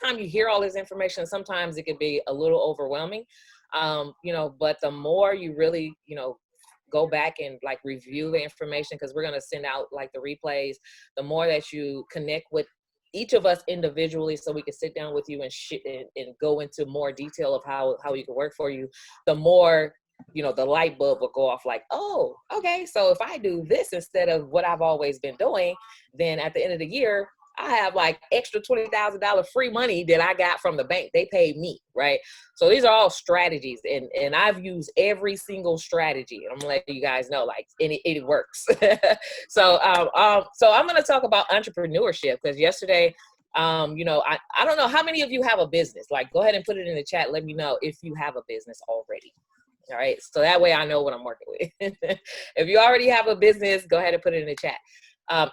time you hear all this information, sometimes it could be a little overwhelming, but the more you really, go back and like review the information, because we're going to send out like the replays, the more that you connect with each of us individually, so we can sit down with you and go into more detail of how we can work for you, the more, the light bulb will go off like, oh, okay, so if I do this instead of what I've always been doing, then at the end of the year, I have like extra $20,000 free money that I got from the bank. They paid me, right? So these are all strategies, and I've used every single strategy. And I'm gonna let you guys know, like, it works. So I'm gonna talk about entrepreneurship, because yesterday, I don't know how many of you have a business. Like, go ahead and put it in the chat. Let me know if you have a business already. All right, so that way I know what I'm working with. If you already have a business, go ahead and put it in the chat.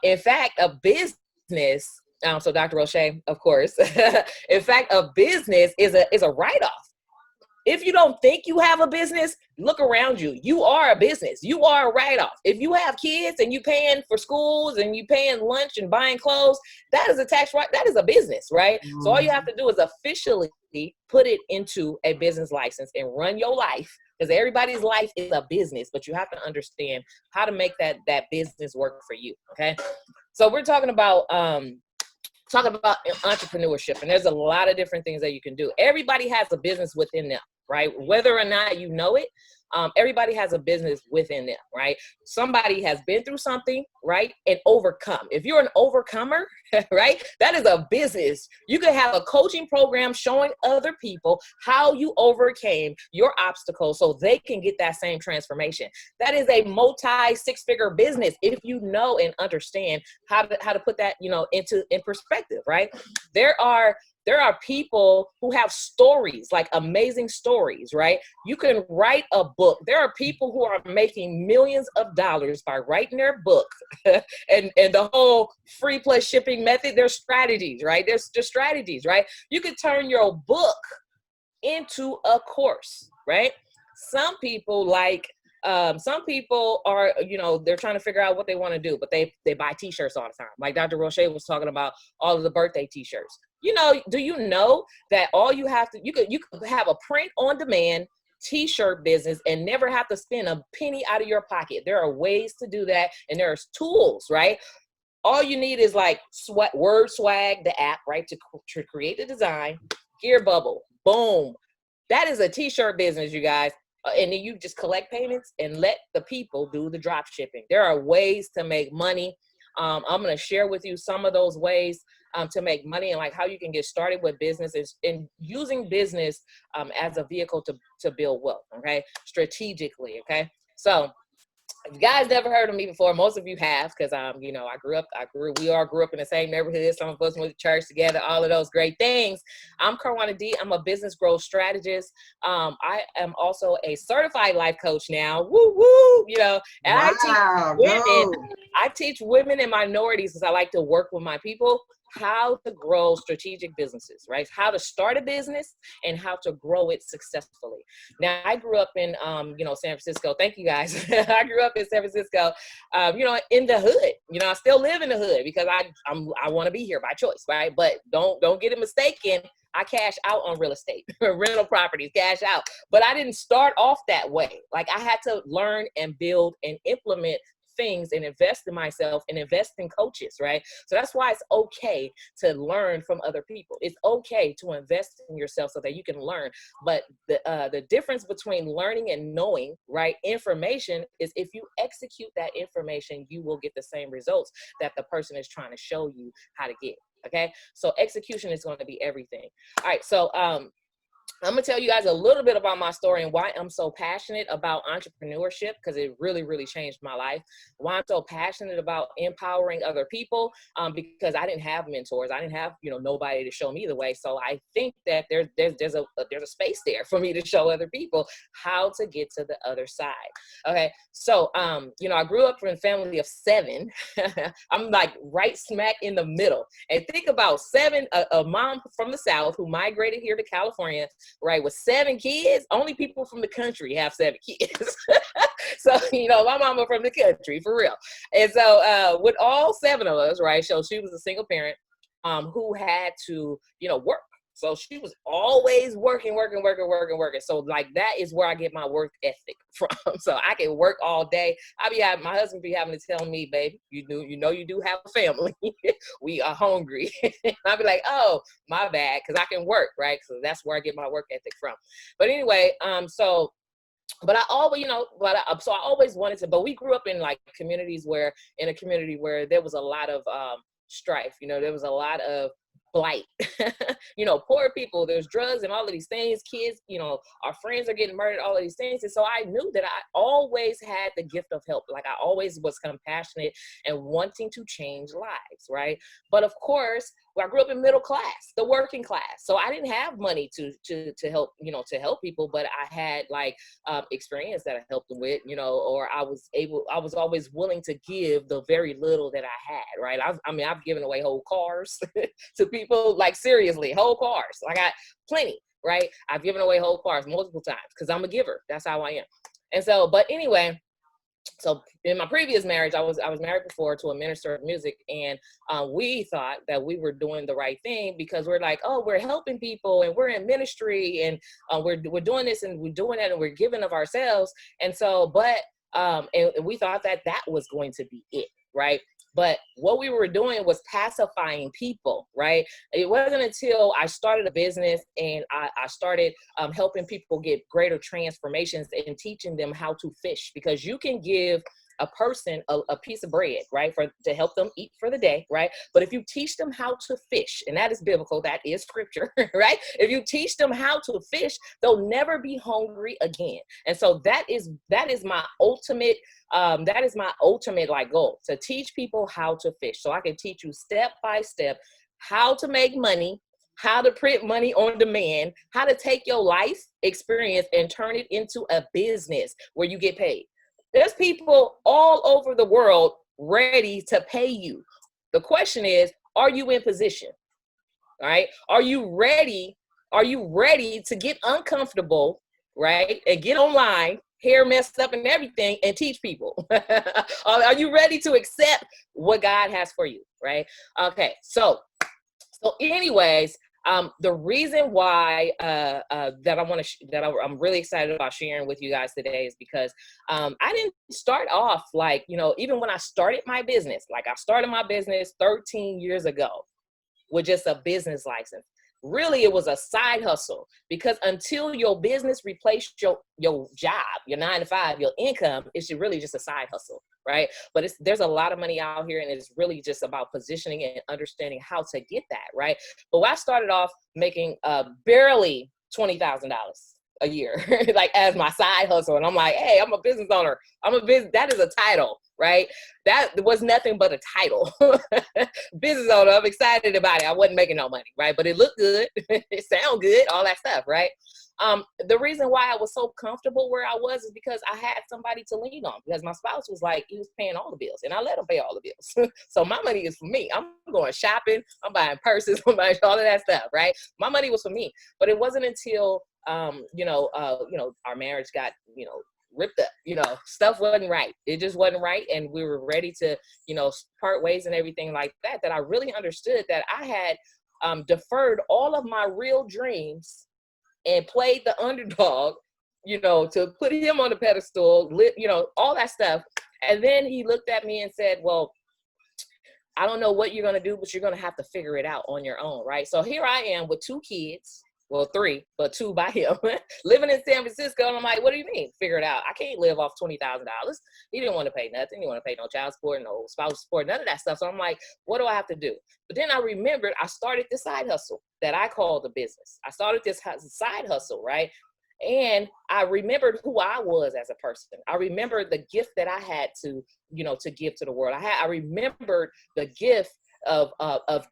In fact, a business, so Dr. Roche, of course, in fact, a business is a write-off. If you don't think you have a business, look around you. You are a business. You are a write-off. If you have kids and you paying for schools and you paying lunch and buying clothes, that is a tax right. That is a business, right? So all you have to do is officially put it into a business license and run your life, because everybody's life is a business, but you have to understand how to make that business work for you. Okay. So we're talking about entrepreneurship, and there's a lot of different things that you can do. Everybody has a business within them, right? Whether or not you know it, everybody has a business within them, right? Somebody has been through something, right, and overcome. If you're an overcomer, right, that is a business. You could have a coaching program showing other people how you overcame your obstacles so they can get that same transformation. That is a multi-six-figure business if you know and understand how to put that, in perspective, right? There are people who have stories, like amazing stories, right? You can write a book. There are people who are making millions of dollars by writing their book. and the whole free plus shipping method, there's strategies, right? There's just strategies, right? You could turn your book into a course, right? Some people are, they're trying to figure out what they want to do, but they buy t-shirts all the time. Like Dr. Roche was talking about all of the birthday t-shirts. Do you know that all you have to, you could have a print on demand t-shirt business and never have to spend a penny out of your pocket. There are ways to do that, and there's tools, right? All you need is like Word Swag, the app, right, to create the design. Gear Bubble, boom. That is a t-shirt business, you guys. And then you just collect payments and let the people do the drop shipping. There are ways to make money. I'm going to share with you some of those ways to make money, and like how you can get started with businesses and using business as a vehicle to build wealth. Okay, strategically. Okay, so if you guys never heard of me before, most of you have, because we all grew up in the same neighborhood. Some of us went to church together, all of those great things. I'm Karwanna D. I'm a business growth strategist. I am also a certified life coach now. Woo woo, and wow, I teach women and minorities, because I like to work with my people, how to grow strategic businesses, right? How to start a business and how to grow it successfully. Now, I grew up in, San Francisco. Thank you, guys. I grew up in San Francisco, in the hood. I still live in the hood because I want to be here by choice, right? But don't get it mistaken. I cash out on real estate, rental properties, cash out. But I didn't start off that way. Like, I had to learn and build and implement things and invest in myself and invest in coaches, right? So that's why it's okay to learn from other people. It's okay to invest in yourself so that you can learn. But the difference between learning and knowing, right, information, is if you execute that information, you will get the same results that the person is trying to show you how to get. Okay, so execution is going to be everything. All right, so I'm gonna tell you guys a little bit about my story and why I'm so passionate about entrepreneurship, because it really, really changed my life. Why I'm so passionate about empowering other people, because I didn't have mentors. I didn't have, nobody to show me the way. So I think that there's a space there for me to show other people how to get to the other side. Okay, so I grew up in a family of 7. I'm like right smack in the middle. And think about 7, a mom from the South who migrated here to California, right, with 7 kids. Only people from the country have 7 kids. So, my mama from the country, for real. And so with all 7 of us, right, so she was a single parent who had to, work. So she was always working. So like that is where I get my work ethic from. So I can work all day. My husband be having to tell me, babe, you do have a family. We are hungry. I'll be like, oh, my bad, because I can work, right? So that's where I get my work ethic from. But anyway, but I always, so I always wanted to, but we grew up in like in a community where there was a lot of strife, there was a lot of blight, poor people, there's drugs and all of these things, kids, our friends are getting murdered, all of these things. And so I knew that I always had the gift of help. Like I always was compassionate and wanting to change lives, right? But of course, I grew up in middle class, the working class. So I didn't have money to help, to help people, but I had like experience that I helped them with, or I was always willing to give the very little that I had, right? I've given away whole cars to people, like seriously, whole cars. I got plenty, right? I've given away whole cars multiple times because I'm a giver. That's how I am. And so, but anyway, so in my previous marriage, I was married before to a minister of music, and we thought that we were doing the right thing because we're like, oh, we're helping people and we're in ministry and we're doing this and we're doing that and we're giving of ourselves. And so, and we thought that was going to be it, right? But what we were doing was pacifying people, right? It wasn't until I started a business and I started helping people get greater transformations and teaching them how to fish, because you can give a person a piece of bread, right, to help them eat for the day, right? But if you teach them how to fish, and that is biblical, that is scripture, right? If you teach them how to fish, they'll never be hungry again. And so that is my ultimate like goal, to teach people how to fish. So I can teach you step by step how to make money, how to print money on demand, how to take your life experience and turn it into a business where you get paid. There's people all over the world ready to pay you. The question is, are you in position? All right. Are you ready? Are you ready to get uncomfortable, right? And get online, hair messed up and everything, and teach people? Are you ready to accept what God has for you? Right. Okay. So anyways, the reason why I'm really excited about sharing with you guys today is because I didn't start off like, even when I started my business, like I started my business 13 years ago with just a business license. Really, it was a side hustle, because until your business replaced your job, your 9-to-5, your income, it's really just a side hustle, right? But there's a lot of money out here, and it's really just about positioning and understanding how to get that, right? But I started off making barely $20,000 a year, like as my side hustle. And I'm like, hey, I'm a business owner. That is a title, right? That was nothing but a title. Business owner, I'm excited about it. I wasn't making no money, right? But it looked good. It sounded good, all that stuff, right? The reason why I was so comfortable where I was is because I had somebody to lean on, because my spouse was like, he was paying all the bills and I let him pay all the bills. So my money is for me. I'm going shopping. I'm buying purses. I'm buying all of that stuff, right? My money was for me. But it wasn't until, our marriage got, ripped up, stuff wasn't right. It just wasn't right. And we were ready to, part ways and everything like that, that I really understood that I had deferred all of my real dreams and played the underdog, to put him on the pedestal, all that stuff. And then he looked at me and said, well, I don't know what you're going to do, but you're going to have to figure it out on your own, right? So here I am with 2 kids. Well, 3, but 2 by him, living in San Francisco. And I'm like, what do you mean? Figure it out. I can't live off $20,000. He didn't want to pay nothing. He didn't want to pay no child support, no spouse support, none of that stuff. So I'm like, what do I have to do? But then I remembered I started this side hustle that I called a business. I started this side hustle, right? And I remembered who I was as a person. I remembered the gift that I had to, to give to the world. I remembered the gift of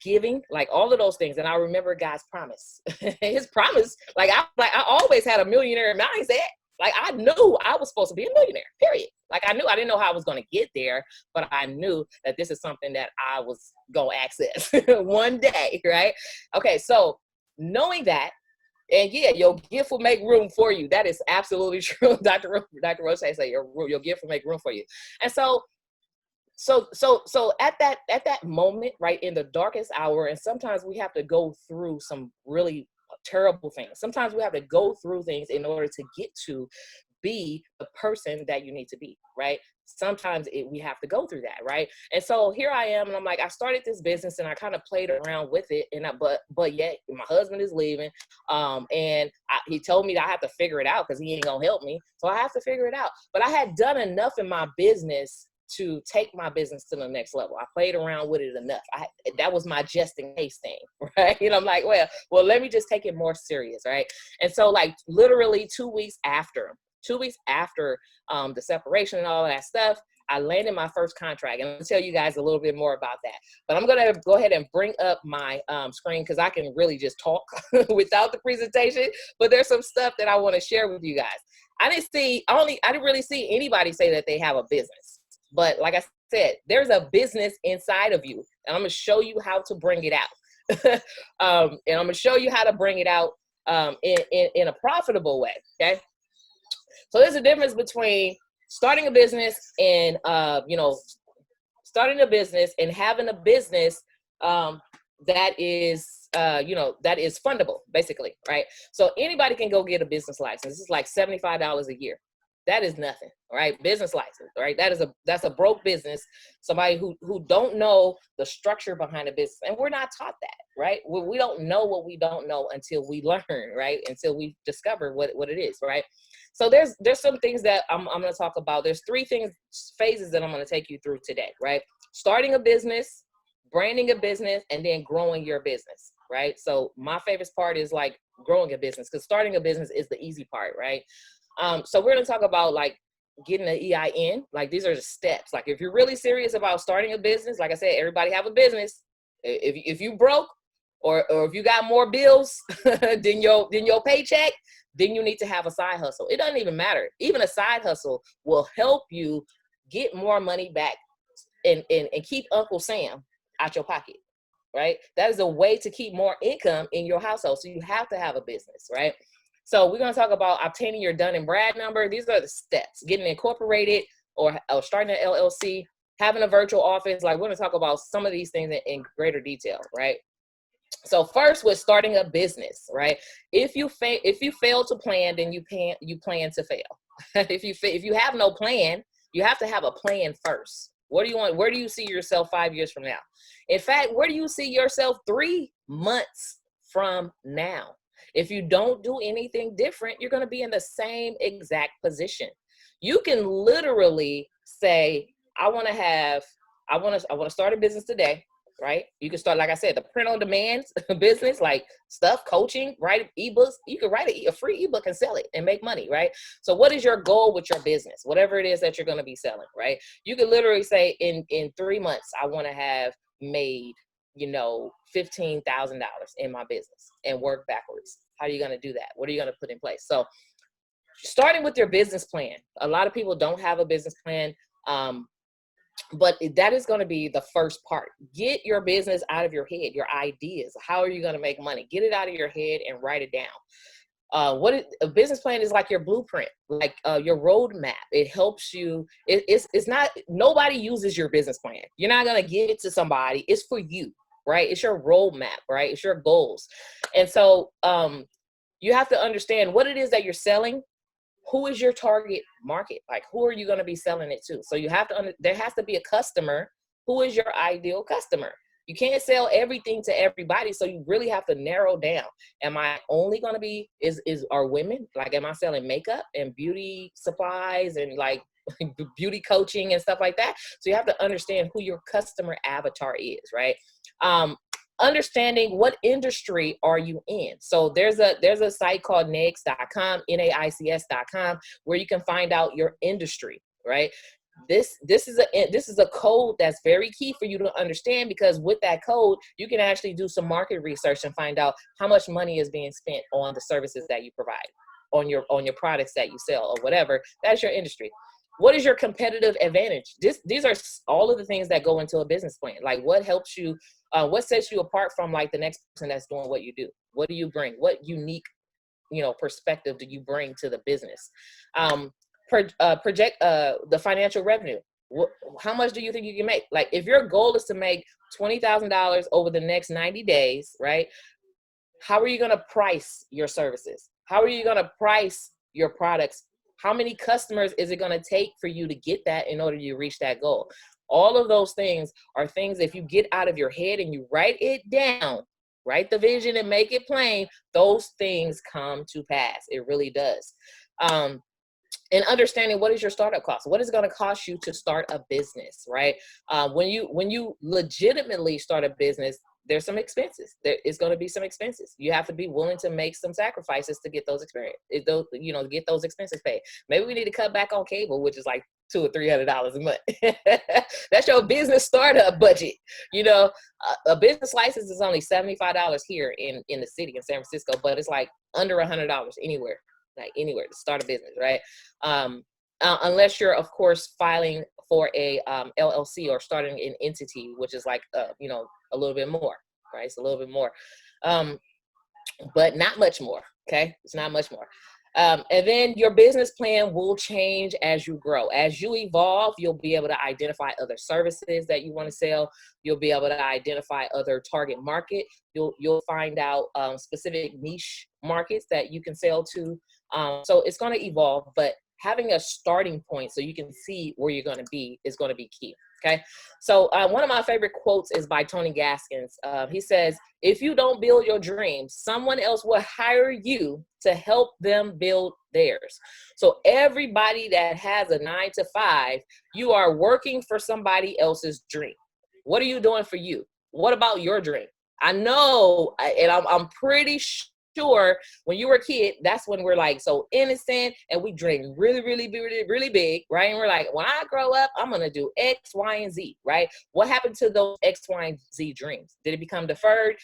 giving, like all of those things. And I remember God's promise. His promise, I always had a millionaire mindset. Like I knew I was supposed to be a millionaire, period. Like I didn't know how I was going to get there, but I knew that this is something that I was going to access one day, right? Okay, so knowing that, and yeah, your gift will make room for you. That is absolutely true. Dr. Roche say your gift will make room for you. And so So at that moment, right, in the darkest hour, and sometimes we have to go through some really terrible things. Sometimes we have to go through things in order to get to be the person that you need to be, right? Sometimes we have to go through that, right? And so here I am, and I'm like, I started this business, and I kind of played around with it, and but yet my husband is leaving, and he told me that I have to figure it out because he ain't gonna help me, so I have to figure it out. But I had done enough in my business to take my business to the next level. I played around with it enough. That was my just in case thing, right? And I'm like, well, let me just take it more serious, right? And so, like, literally 2 weeks after the separation and all of that stuff, I landed my first contract. And I'll tell you guys a little bit more about that. But I'm going to go ahead and bring up my screen because I can really just talk without the presentation. But there's some stuff that I want to share with you guys. I didn't really see anybody say that they have a business. But like I said, there's a business inside of you. And I'm going to show you how to bring it out. And I'm going to show you how to bring it out in a profitable way. Okay. So there's a difference between starting a business and, starting a business and having a business that is fundable, basically, right? So anybody can go get a business license. This is like $75 a year. That is nothing, right? Business license, right? That's a broke business. Somebody who don't know the structure behind a business, and we're not taught that, right? We don't know what we don't know until we learn, right? Until we discover what it is, right? So there's some things that I'm going to talk about. There's three phases that I'm going to take you through today, right? Starting a business, branding a business, and then growing your business, right? So my favorite part is like growing a business, because starting a business is the easy part, right? So we're going to talk about like getting an EIN. Like, these are the steps. Like, if you're really serious about starting a business, like I said, everybody have a business. If you broke or if you got more bills than your paycheck, then you need to have a side hustle. It doesn't even matter. Even a side hustle will help you get more money back and keep Uncle Sam out your pocket, right? That is a way to keep more income in your household. So you have to have a business, right? So we're going to talk about obtaining your Dun and Brad number. These are the steps: getting incorporated or starting an LLC, having a virtual office. Like, we're going to talk about some of these things in greater detail, right? So first, with starting a business, right? If you fail to plan, then you plan to fail. If you have no plan, you have to have a plan first. What do you want? Where do you see yourself 5 years from now? In fact, where do you see yourself 3 months from now? If you don't do anything different, you're going to be in the same exact position. You can literally say, I want to start a business today, right? You can start, like I said, the print on demand business, like stuff, coaching, write ebooks. You can write a free ebook and sell it and make money, right? So what is your goal with your business? Whatever it is that you're going to be selling, right? You could literally say in 3 months, I want to have made $15,000 in my business, and work backwards. How are you going to do that? What are you going to put in place? So starting with your business plan. A lot of people don't have a business plan, but that is going to be the first part. Get your business out of your head, your ideas. How are you going to make money? Get it out of your head and write it down. A business plan is like your blueprint, like your roadmap. It helps you. It's not, nobody uses your business plan. You're not going to give it to somebody. It's for you, right? It's your roadmap, right? It's your goals. And so you have to understand what it is that you're selling. Who is your target market? Like, who are you going to be selling it to? So you have to, there has to be a customer. Who is your ideal customer? You can't sell everything to everybody. So you really have to narrow down. Am I only going to be, are women? Like, am I selling makeup and beauty supplies and like beauty coaching and stuff like that? So you have to understand who your customer avatar is, right? Understanding what industry are you in. So there's a site called NAICS.com, NAICS.com, where you can find out your industry, right? This is a code that's very key for you to understand, because with that code, you can actually do some market research and find out how much money is being spent on the services that you provide, on your products that you sell or whatever. That's your industry. What is your competitive advantage? These are all of the things that go into a business plan. Like, what helps you, what sets you apart from like the next person that's doing what you do? What do you bring? What unique, perspective do you bring to the business? Project the financial revenue. How much do you think you can make? Like, if your goal is to make $20,000 over the next 90 days, right? How are you going to price your services? How are you going to price your products? How many customers is it going to take for you to get that in order to reach that goal? All of those things are things, if you get out of your head and you write it down, write the vision and make it plain, those things come to pass. It really does. And understanding, what is your startup cost? What is it going to cost you to start a business, right? When you legitimately start a business, there's some expenses. There is going to be some expenses. You have to be willing to make some sacrifices to get those get those expenses paid. Maybe we need to cut back on cable, which is like $200 or $300 a month. That's your business startup budget. A business license is only $75 here in the city in San Francisco, but it's like under $100 anywhere. Like anywhere to start a business, right? Unless you're, of course, filing for a LLC or starting an entity, which is like, a little bit more, right? It's a little bit more, but not much more, okay? It's not much more. And then your business plan will change as you grow. As you evolve, you'll be able to identify other services that you want to sell. You'll be able to identify other target market. You'll find out specific niche markets that you can sell to. So it's going to evolve, but having a starting point so you can see where you're going to be is going to be key. Okay. So one of my favorite quotes is by Tony Gaskins. He says, if you don't build your dreams, someone else will hire you to help them build theirs. So everybody that has a 9-to-5, you are working for somebody else's dream. What are you doing for you? What about your dream? I know, and I'm pretty sure when you were a kid, that's when we're like so innocent and we dream really, really, really, really big, right? And we're like, when I grow up, I'm going to do X, Y, and Z, right? What happened to those X, Y, and Z dreams? Did it become deferred?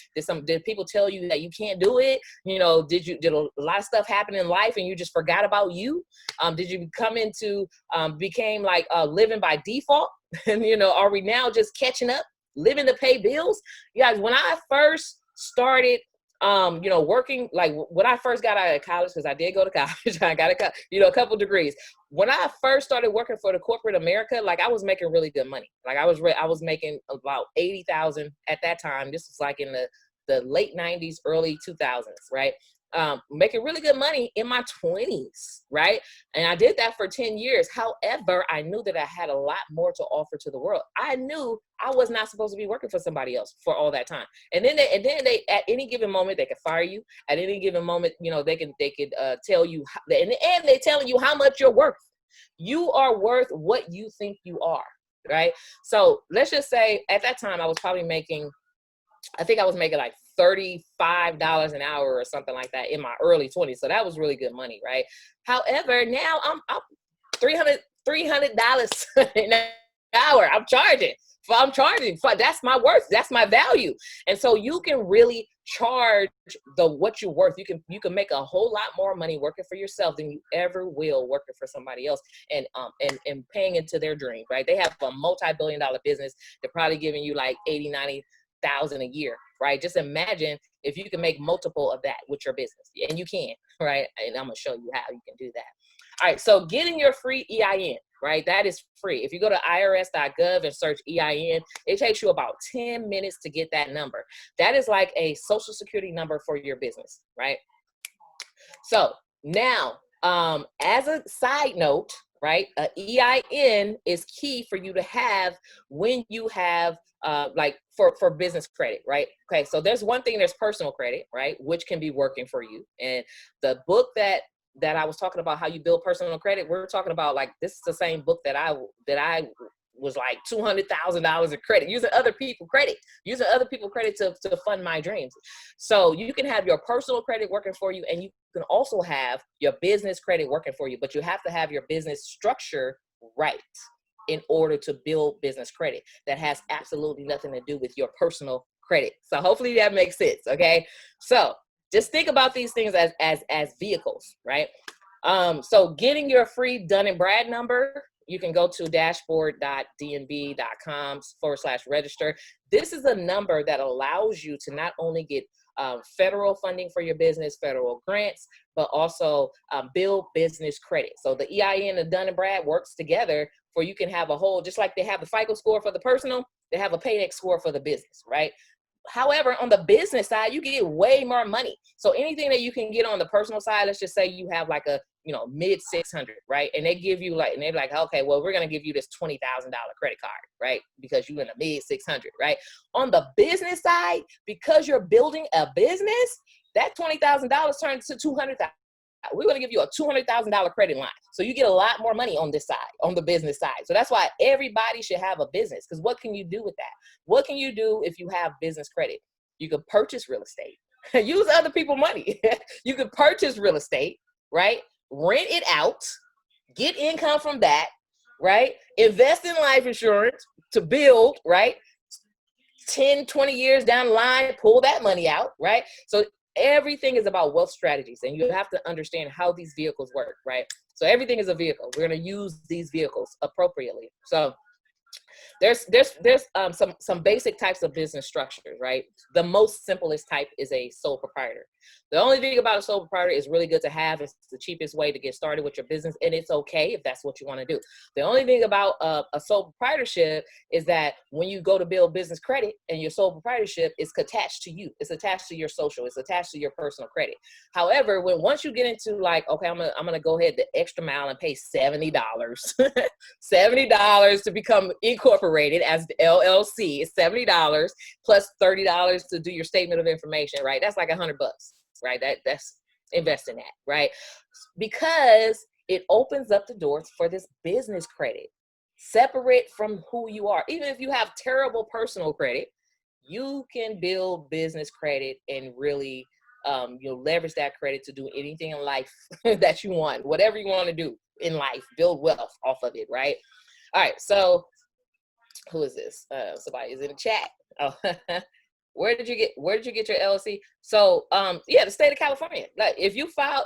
Did people tell you that you can't do it? Did a lot of stuff happen in life and you just forgot about you? Did you became like living by default? And, are we now just catching up, living to pay bills? You guys, when I first started working, like when I first got out of college, because I did go to college, I got a couple degrees. When I first started working for the corporate America, like I was making really good money. Like I was making about $80,000 at that time. This was like in the late 90s, early 2000s, right? Making really good money in my 20s, right? And I did that for 10 years. However, I knew that I had a lot more to offer to the world. I knew I was not supposed to be working for somebody else for all that time. And then they at any given moment, they could fire you. At any given moment, they could tell you, and they're telling you how much you're worth. You are worth what you think you are, right? So let's just say at that time, I was making like $35 an hour or something like that in my early 20s. So that was really good money, right? However, now I'm $300 an hour. I'm charging for, that's my worth. That's my value. And so you can really charge what you're worth. You can make a whole lot more money working for yourself than you ever will working for somebody else and paying into their dream, right? They have a multi-billion-dollar business. They're probably giving you like 80,000-90,000 a year, right? Just imagine if you can make multiple of that with your business, and you can, right? And I'm gonna show you how you can do that. All right, so getting your free EIN, right? That is free. If you go to irs.gov and search EIN, it takes you about 10 minutes to get that number. That is like a social security number for your business, right? So now, as a side note, right, a EIN is key for you to have when you have for business credit, right? Okay, so there's one thing, there's personal credit, right, which can be working for you. And the book that I was talking about, how you build personal credit, we're talking about, like, this is the same book that I was like $200,000 in credit, using other people's credit to fund my dreams. So you can have your personal credit working for you, and you can also have your business credit working for you, but you have to have your business structure right in order to build business credit. That has absolutely nothing to do with your personal credit. So hopefully that makes sense. Okay. So just think about these things as vehicles, right? So getting your free Dun and Brad number, you can go to dashboard.dnb.com/register. This is a number that allows you to not only get federal funding for your business, federal grants, but also build business credit. So the EIN and Dun & Brad works together for you can have a whole, just like they have the FICO score for the personal, they have a Paydex score for the business, right? However, on the business side, you get way more money. So anything that you can get on the personal side, let's just say you have like a, mid 600, right? And they give you like, and they're like, okay, well, we're going to give you this $20,000 credit card, right? Because you're in the mid 600, right? On the business side, because you're building a business, that $20,000 turns to $200,000. We're going to give you a $200,000 credit line. So you get a lot more money on this side, on the business side. So that's why everybody should have a business. Because what can you do with that? What can you do if you have business credit? You could purchase real estate. Use other people's money. You could purchase real estate, right? Rent it out. Get income from that, right? Invest in life insurance to build, right? 10, 20 years down the line, pull that money out, right? So everything is about wealth strategies, and you have to understand how these vehicles work, right? So everything is a vehicle. We're going to use these vehicles appropriately. So there's some basic types of business structures, right? The most simplest type is a sole proprietor. The only thing about a sole proprietor is really good to have. It's the cheapest way to get started with your business, and it's okay if that's what you want to do. The only thing about a sole proprietorship is that when you go to build business credit and your sole proprietorship is attached to you, it's attached to your social, it's attached to your personal credit. However, once you get into like, okay, I'm gonna go ahead the extra mile and pay $70, $70 to become incorporated as the LLC. It's $70 plus $30 to do your statement of information, right? That's like $100, right? That's invest in that, right? Because it opens up the doors for this business credit, separate from who you are. Even if you have terrible personal credit, you can build business credit and really leverage that credit to do anything in life that you want, whatever you want to do in life, build wealth off of it, right? All right, so who is this? Somebody is in the chat. Oh, where did you get your LLC? So, yeah, the state of California. Like, if you file,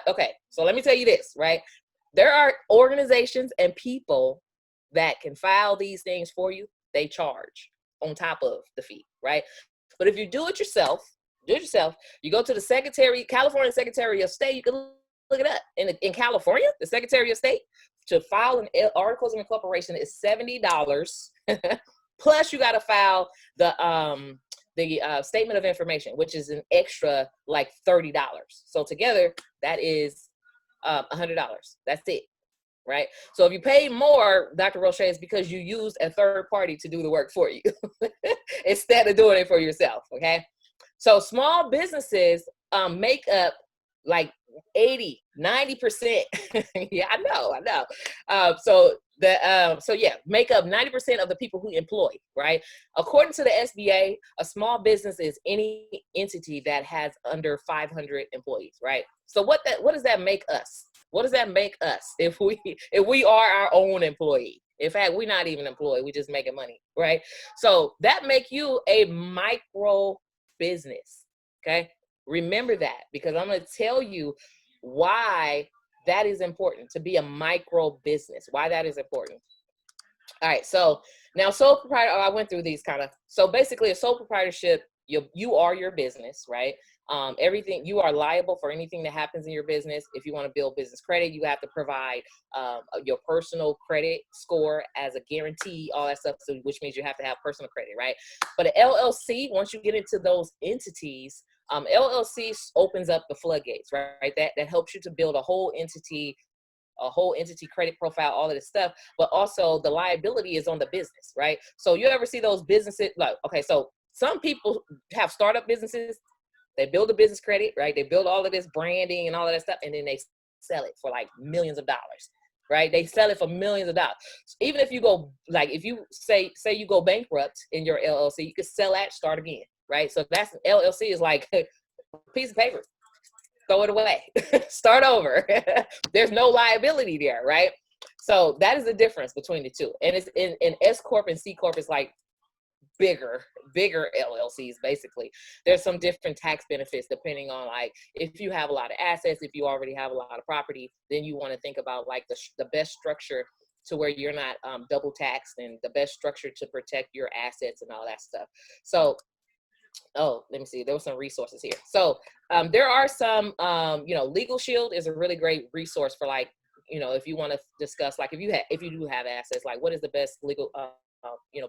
okay, so let me tell you this, right? There are organizations and people that can file these things for you. They charge on top of the fee, right? But if you do it yourself, you go to the California Secretary of State, you can look it up. In California, the Secretary of State, to file an articles of incorporation is $70. Plus you got to file the statement of information, which is an extra like $30. So together that is $100. That's it, right? So if you pay more, Dr. Roche, is because you used a third party to do the work for you instead of doing it for yourself, okay? So small businesses make up like 80, 90%. Yeah, I know. So yeah, make up 90% of the people who employ, right? According to the SBA, a small business is any entity that has under 500 employees, right? So what does that make us? What does that make us if we are our own employee? In fact, we're not even employed, we just making money, right? So that make you a micro business, okay? Remember that, because I'm going to tell you why that is important to be a micro business, why that is important. All right, so now sole proprietor, I went through these kind of, so basically a sole proprietorship, you are your business, right? Everything, you are liable for anything that happens in your business. If you want to build business credit, you have to provide your personal credit score as a guarantee, all that stuff, so, which means you have to have personal credit, right? But an LLC, once you get into those entities, LLC opens up the floodgates, right? That helps you to build a whole entity credit profile, all of this stuff, but also the liability is on the business, right? So you ever see those businesses, like, okay, so some people have startup businesses, they build a business credit, right? They build all of this branding and all of that stuff, and then they sell it for like millions of dollars, right? They sell it for millions of dollars. So even if you go, like, if you say you go bankrupt in your LLC, you could sell that, start again, right? So that's, LLC is like a piece of paper, throw it away, start over. There's no liability there, right? So that is the difference between the two. And it's in S Corp and C Corp is like bigger LLCs. Basically, there's some different tax benefits depending on, like, if you have a lot of assets, if you already have a lot of property, then you want to think about like the best structure to where you're not double taxed, and the best structure to protect your assets and all that stuff. So, oh, let me see. There were some resources here. So there are some, Legal Shield is a really great resource for, like, if you want to discuss, like, if you do have assets, like, what is the best legal,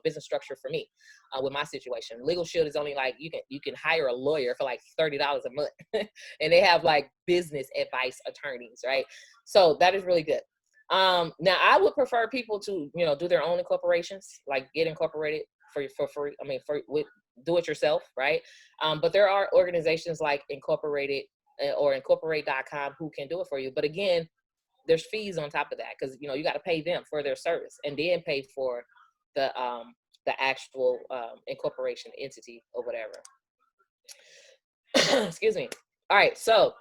business structure for me with my situation. Legal Shield is only like, you can hire a lawyer for like $30 a month and they have like business advice attorneys, right? So that is really good. Now I would prefer people to, do their own incorporations, like get incorporated for free. I mean, with do it yourself, right? But there are organizations like Incorporated or incorporate.com who can do it for you. But again, there's fees on top of that, because you got to pay them for their service and then pay for the actual incorporation entity or whatever. Excuse me. All right, so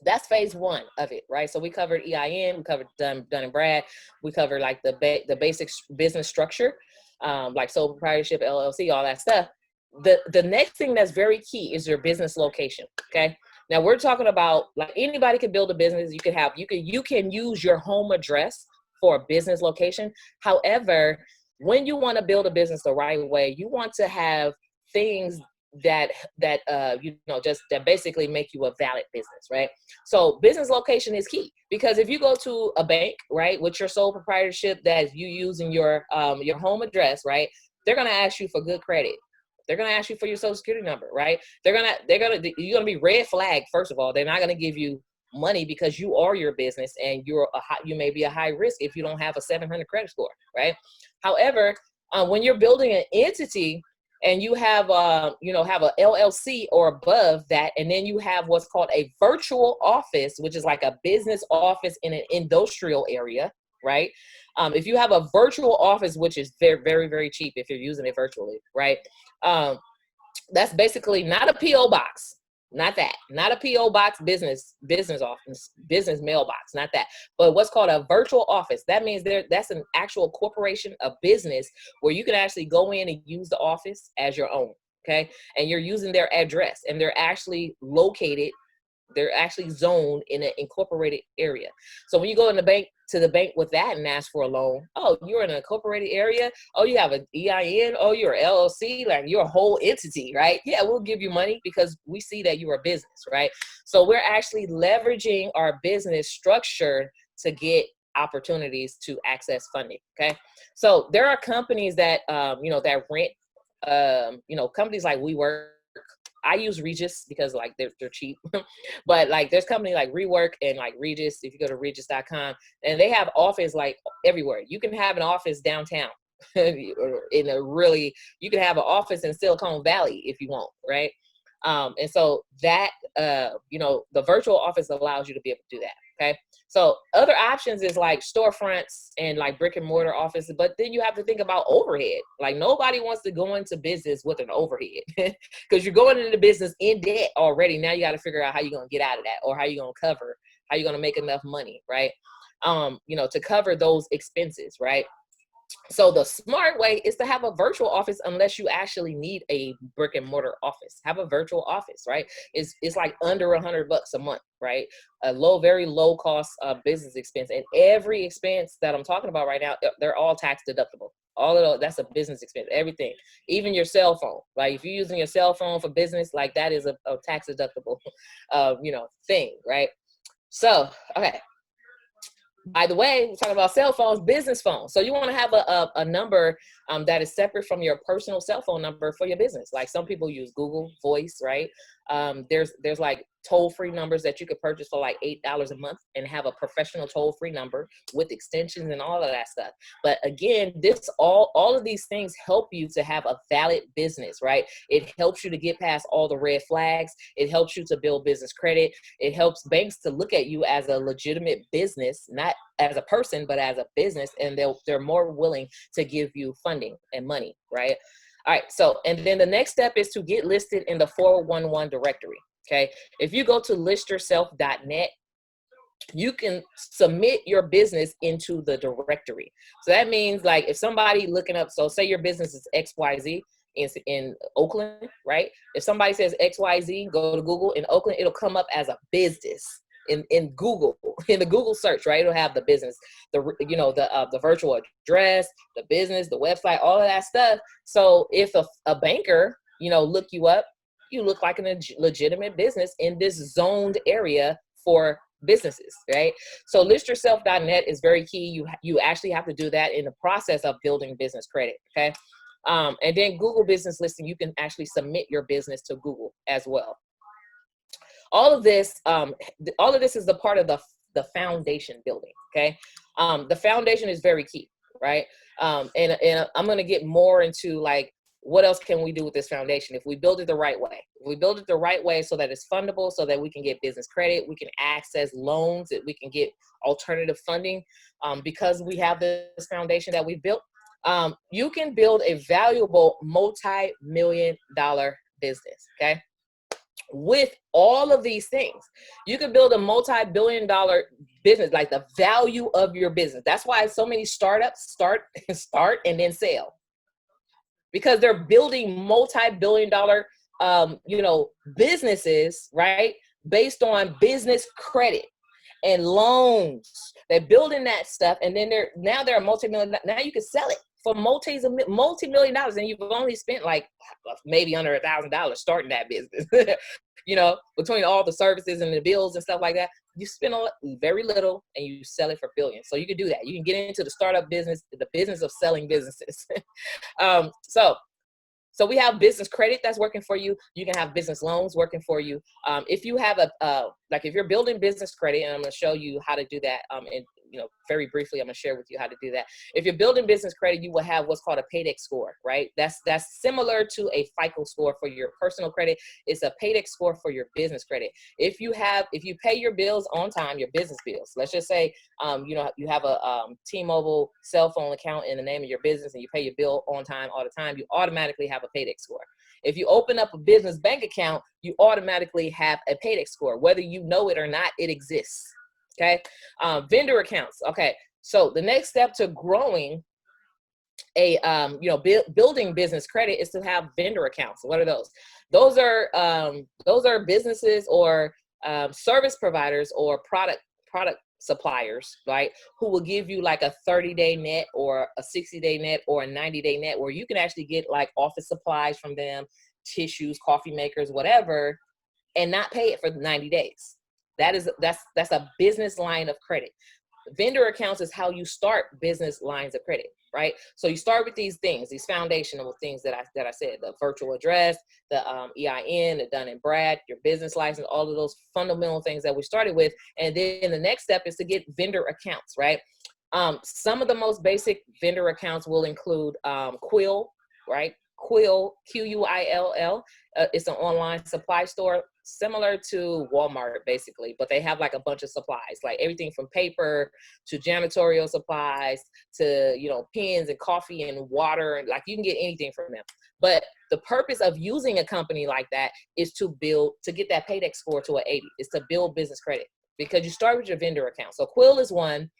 that's phase one of it, right? So we covered EIN, we covered Dun and Brad, we covered like the basic business structure, like sole proprietorship, LLC, all that stuff. The next thing that's very key is your business location. Okay. Now we're talking about, like, anybody can build a business. You can use your home address for a business location. However, when you want to build a business the right way, you want to have things that basically make you a valid business, right? So business location is key, because if you go to a bank, right, with your sole proprietorship that you use in your home address, right, they're going to ask you for good credit. They're going to ask you for your social security number, right? You're going to be red flagged. First of all, they're not going to give you money because you are your business, and you may be a high risk if you don't have a 700 credit score, right? However, when you're building an entity and you have have a LLC or above that, and then you have what's called a virtual office, which is like a business office in an industrial area, right? If you have a virtual office, which is very, very, very cheap if you're using it virtually, right? That's basically not a PO box. Not that, not a PO box business office, business mailbox, not that, but what's called a virtual office. That means that's an actual corporation, a business where you can actually go in and use the office as your own. Okay. And you're using their address, and they're actually zoned in an incorporated area. So when you go to the bank with that and ask for a loan, oh, you're in an incorporated area. Oh, you have an EIN. Oh, you're an LLC, like you're a whole entity, right? Yeah, we'll give you money because we see that you're a business, right? So we're actually leveraging our business structure to get opportunities to access funding. Okay. So there are companies that, that rent, companies like WeWork. I use Regis because like they're cheap, but like there's companies like Rework and like Regis. If you go to regis.com, and they have office like everywhere. You can have an office downtown you can have an office in Silicon Valley if you want, right? And so that, the virtual office allows you to be able to do that. Okay. So other options is like storefronts and like brick and mortar offices, but then you have to think about overhead. Like nobody wants to go into business with an overhead because you're going into business in debt already. Now you got to figure out how you're going to get out of that, or how you're going to cover, how you're going to make enough money, right? To cover those expenses, right? So the smart way is to have a virtual office, unless you actually need a brick and mortar office. Have a virtual office, right? It's like under $100 a month, right? A very low cost business expense, and every expense that I'm talking about right now, they're all tax deductible. All of those, that's a business expense. Everything, even your cell phone. Like if you're using your cell phone for business, like that is a tax deductible, thing, right? So, okay. By the way, we're talking about cell phones, business phones. So you want to have a number that is separate from your personal cell phone number for your business. Like some people use Google Voice, right? There's like toll-free numbers that you could purchase for like $8 a month and have a professional toll-free number with extensions and all of that stuff. But again, all of these things help you to have a valid business, right? It helps you to get past all the red flags. It helps you to build business credit. It helps banks to look at you as a legitimate business, not as a person, but as a business, and they're more willing to give you funding and money, right? All right, so, and then the next step is to get listed in the 411 directory, okay? If you go to listyourself.net, you can submit your business into the directory. So that means like if somebody looking up, so say your business is XYZ in Oakland, right? If somebody says XYZ, go to Google in Oakland, it'll come up as a business. in Google, in the Google search, right? It'll have the business, the virtual address, the business, the website, all of that stuff. So if a banker, look you up, you look like a legitimate business in this zoned area for businesses, right? So listyourself.net is very key. You actually have to do that in the process of building business credit, okay? And then Google Business Listing, you can actually submit your business to Google as well. All of this is the part of the foundation building, okay? The foundation is very key, right? And I'm going to get more into like, what else can we do with this foundation if we build it the right way? If we build it the right way so that it's fundable, so that we can get business credit, we can access loans, that we can get alternative funding, because we have this foundation that we built. You can build a valuable multi-million-dollar business, okay? With all of these things, you can build a multi-billion-dollar business, like the value of your business. That's why so many startups start and then sell, because they're building multi-billion-dollar, businesses, right? Based on business credit and loans. They're building that stuff, and then they're a multi-million. Now you can sell it for multi-million dollars, and you've only spent like maybe under $1,000 starting that business. Between all the services and the bills and stuff like that, you spend very little and you sell it for billions. So you can do that. You can get into the startup business, the business of selling businesses. So we have business credit that's working for you. You can have business loans working for you. If you have if you're building business credit, and I'm going to show you how to do that. And very briefly, I'm going to share with you how to do that. If you're building business credit, you will have what's called a paydex score, right? That's similar to a FICO score for your personal credit. It's a paydex score for your business credit. If you pay your bills on time, your business bills, let's just say, you have a T-Mobile cell phone account in the name of your business, and you pay your bill on time all the time, you automatically have a paydex score. If you open up a business bank account, you automatically have a paydex score. Whether you know it or not, it exists. Okay. Vendor accounts. Okay. So the next step to growing building business credit is to have vendor accounts. What are those? Those are businesses or service providers or product suppliers, right? Who will give you like a 30-day net or a 60-day net or a 90-day net, where you can actually get like office supplies from them, tissues, coffee makers, whatever, and not pay it for 90 days. That's a business line of credit. Vendor accounts is how you start business lines of credit, right? So you start with these things, these foundational things that I said, the virtual address, the EIN, the Dun and Brad, your business license, all of those fundamental things that we started with. And then the next step is to get vendor accounts, right? Some of the most basic vendor accounts will include Quill, right? Quill, Quill. It's an online supply store similar to Walmart, basically, but they have like a bunch of supplies, like everything from paper to janitorial supplies to, pens and coffee and water. And like, you can get anything from them. But the purpose of using a company like that is to get that paydex score to an 80, is to build business credit, because you start with your vendor account. So Quill is one,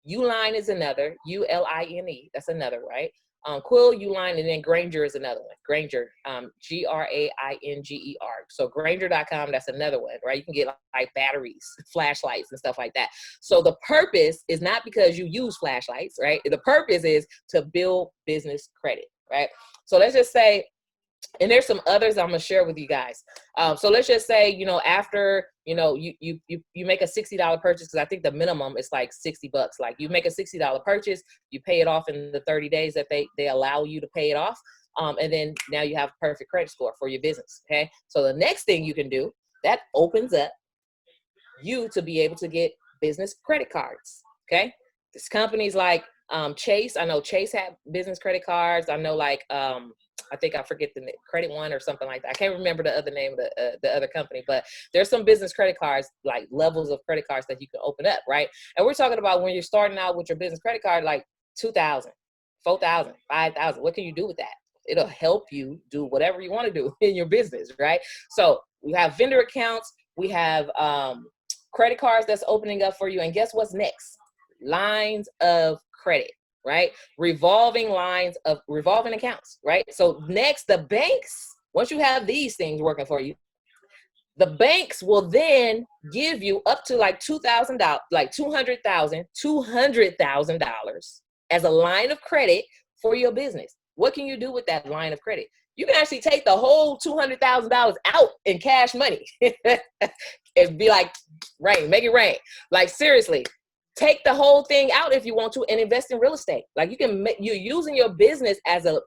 Uline is another, Uline, that's another, right? Quill, Uline, and then Grainger is another one. Grainger, Grainger. So Grainger.com, that's another one, right? You can get like batteries, flashlights, and stuff like that. So the purpose is not because you use flashlights, right? The purpose is to build business credit, right? So let's just say, and there's some others I'm gonna share with you guys. So let's just say, after you make a $60 purchase, because I think the minimum is like $60. Like, you make a $60 purchase, you pay it off in the 30 days that they allow you to pay it off, and then now you have a perfect credit score for your business. Okay, so the next thing you can do, that opens up you to be able to get business credit cards. Okay, this company's like Chase. I know Chase had business credit cards. I know like I think I forget the Credit One or something like that. I can't remember the other name of the other company, but there's some business credit cards, like levels of credit cards that you can open up, right? And we're talking about when you're starting out with your business credit card, like $2,000, $4,000, $5,000. What can you do with that? It'll help you do whatever you want to do in your business, right? So we have vendor accounts, we have credit cards that's opening up for you, and guess what's next? Lines of credit. Right? Revolving accounts, right? So next, the banks, once you have these things working for you, The banks will then give you up to like $2,000, like $200,000 as a line of credit for your business. What can you do with that line of credit? You can actually take the whole $200,000 out in cash money and be like, rain, make it rain. Like seriously, take the whole thing out if you want to and invest in real estate. Like you're using your business as a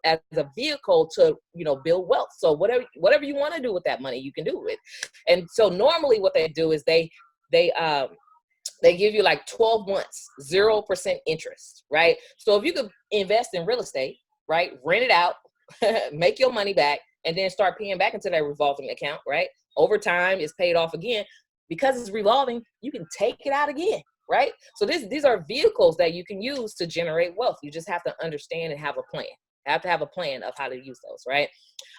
vehicle to, build wealth. So whatever you want to do with that money, you can do it. And so normally what they do is they give you like 12 months, 0% interest, right? So if you could invest in real estate, right, rent it out, make your money back, and then start paying back into that revolving account, right? Over time, it's paid off again. Because it's revolving, you can take it out again, right? So these are vehicles that you can use to generate wealth. You just have to understand and have a plan. You have to have a plan of how to use those, right?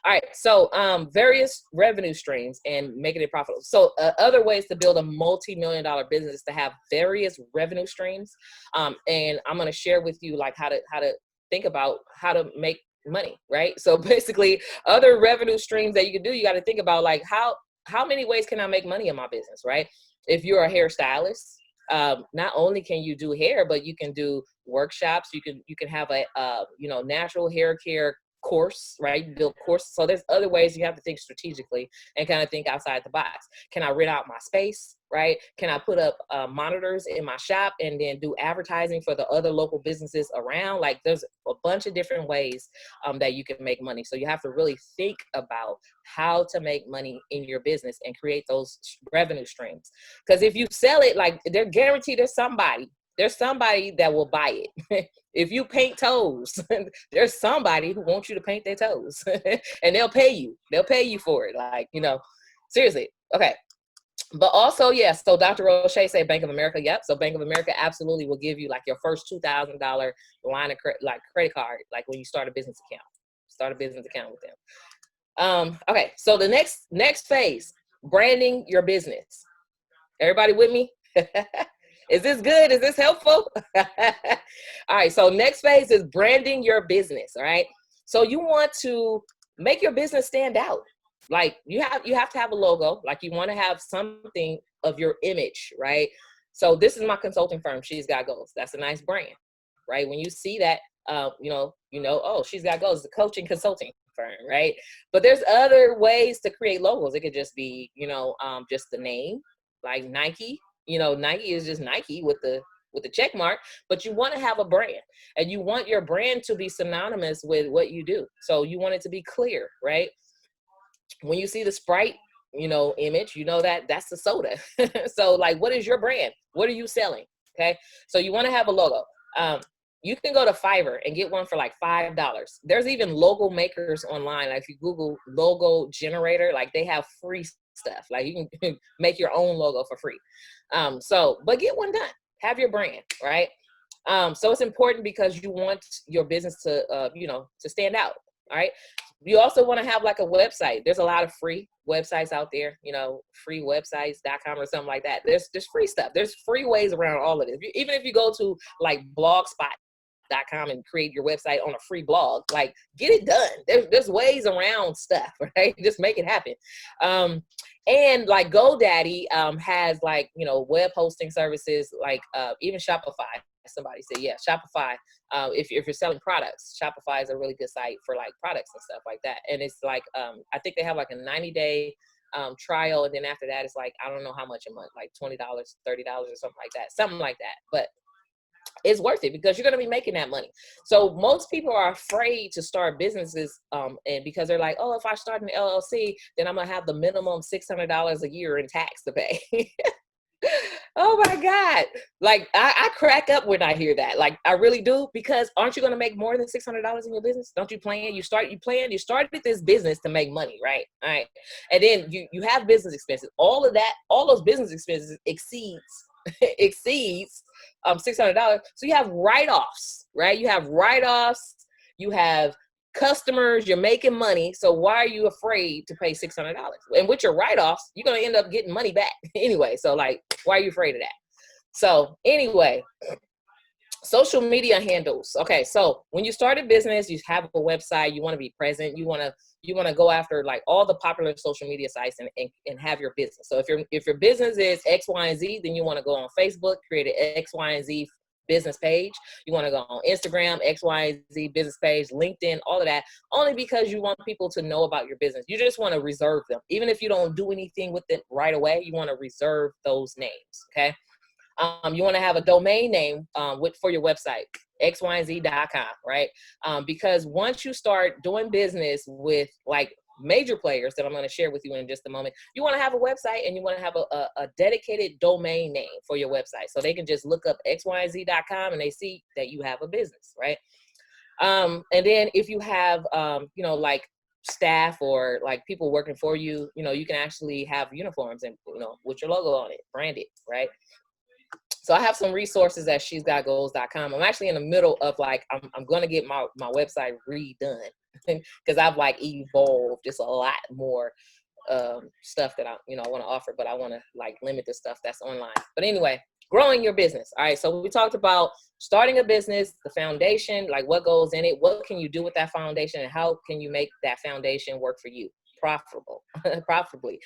All right, so various revenue streams and making it profitable. So other ways to build a multi-million-dollar business is to have various revenue streams. And I'm gonna share with you like how to think about how to make money, right? So basically other revenue streams that you can do, you got to think about like how many ways can I make money in my business, right? If you're a hairstylist, not only can you do hair, but you can do workshops. You can have a natural hair care course, right? Build courses. So there's other ways you have to think strategically and kind of think outside the box. Can I rent out my space, right? Can I put up monitors in my shop and then do advertising for the other local businesses around? Like there's a bunch of different ways that you can make money. So you have to really think about how to make money in your business and create those revenue streams. Because if you sell it, like they're guaranteed there's somebody that will buy it. If you paint toes, there's somebody who wants you to paint their toes and they'll pay you. They'll pay you for it. Like, seriously. Okay. But also, yes. So Dr. O'Shea said Bank of America. Yep. So Bank of America absolutely will give you like your first $2,000 line of credit card, like when you start a business account. Start a business account with them. Okay. So the next phase, branding your business. Everybody with me? Is this good? Is this helpful? All right. So next phase is branding your business. All right. So you want to make your business stand out. Like you have to have a logo. Like you want to have something of your image, right? So this is my consulting firm. She's Got Goals. That's a nice brand, right? When you see that, oh, She's Got Goals. It's a coaching consulting firm, right? But there's other ways to create logos. It could just be, just the name, like Nike. Nike is just Nike with the check mark, but you want to have a brand and you want your brand to be synonymous with what you do. So you want it to be clear, right? When you see the Sprite, image, that's the soda. So like, what is your brand? What are you selling? Okay. So you want to have a logo. You can go to Fiverr and get one for like $5. There's even logo makers online. Like if you Google logo generator, like they have free stuff. Like you can make your own logo for free. But get one done. Have your brand, right? So it's important because you want your business to, to stand out. All right. You also want to have like a website. There's a lot of free websites out there, freewebsites.com or something like that. There's free stuff. There's free ways around all of this. Even if you go to like blogspot.com and create your website on a free blog, like get it done. There's ways around stuff, right? Just make it happen. And like GoDaddy has like, web hosting services, like even Shopify. Somebody said, yeah, Shopify. If you're selling products, Shopify is a really good site for like products and stuff like that. And it's like, I think they have like a 90-day trial. And then after that, it's like, I don't know how much a month, like $20, $30 or something like that. But it's worth it because you're going to be making that money. So most people are afraid to start businesses and because they're like, oh, if I start an LLC, then I'm going to have the minimum $600 a year in tax to pay. Oh my God. Like I crack up when I hear that. Like I really do, because aren't you going to make more than $600 in your business? Don't you plan? You started this business to make money, right? All right. And then you have business expenses. All those business expenses exceeds $600. So you have write-offs, right? You have write-offs, you have customers, you're making money. So why are you afraid to pay $600? And with your write-offs, you're going to end up getting money back anyway. So like, why are you afraid of that? So anyway, social media handles. Okay. So when you start a business, you have a website, you want to be present, you want to you want to go after like all the popular social media sites and have your business. So if your business is X, Y, and Z, then you want to go on Facebook, create an X, Y, and Z business page. You want to go on Instagram, X, Y, and Z business page, LinkedIn, all of that, only because you want people to know about your business. You just want to reserve them. Even if you don't do anything with it right away, you want to reserve those names, okay? You want to have a domain name for your website, xyz.com, right? Because once you start doing business with like major players that I'm going to share with you in just a moment, you want to have a website and you want to have a dedicated domain name for your website. So they can just look up xyz.com and they see that you have a business, right? And then if you have, like staff or like people working for you, you can actually have uniforms and, with your logo on it, branded, right? So I have some resources at shesgotgoals.com. I'm actually in the middle of like, I'm going to get my website redone because I've like evolved just a lot more stuff that I want to offer, but I want to like limit the stuff that's online. But anyway, growing your business. All right. So we talked about starting a business, the foundation, like what goes in it, what can you do with that foundation, and how can you make that foundation work for you profitably.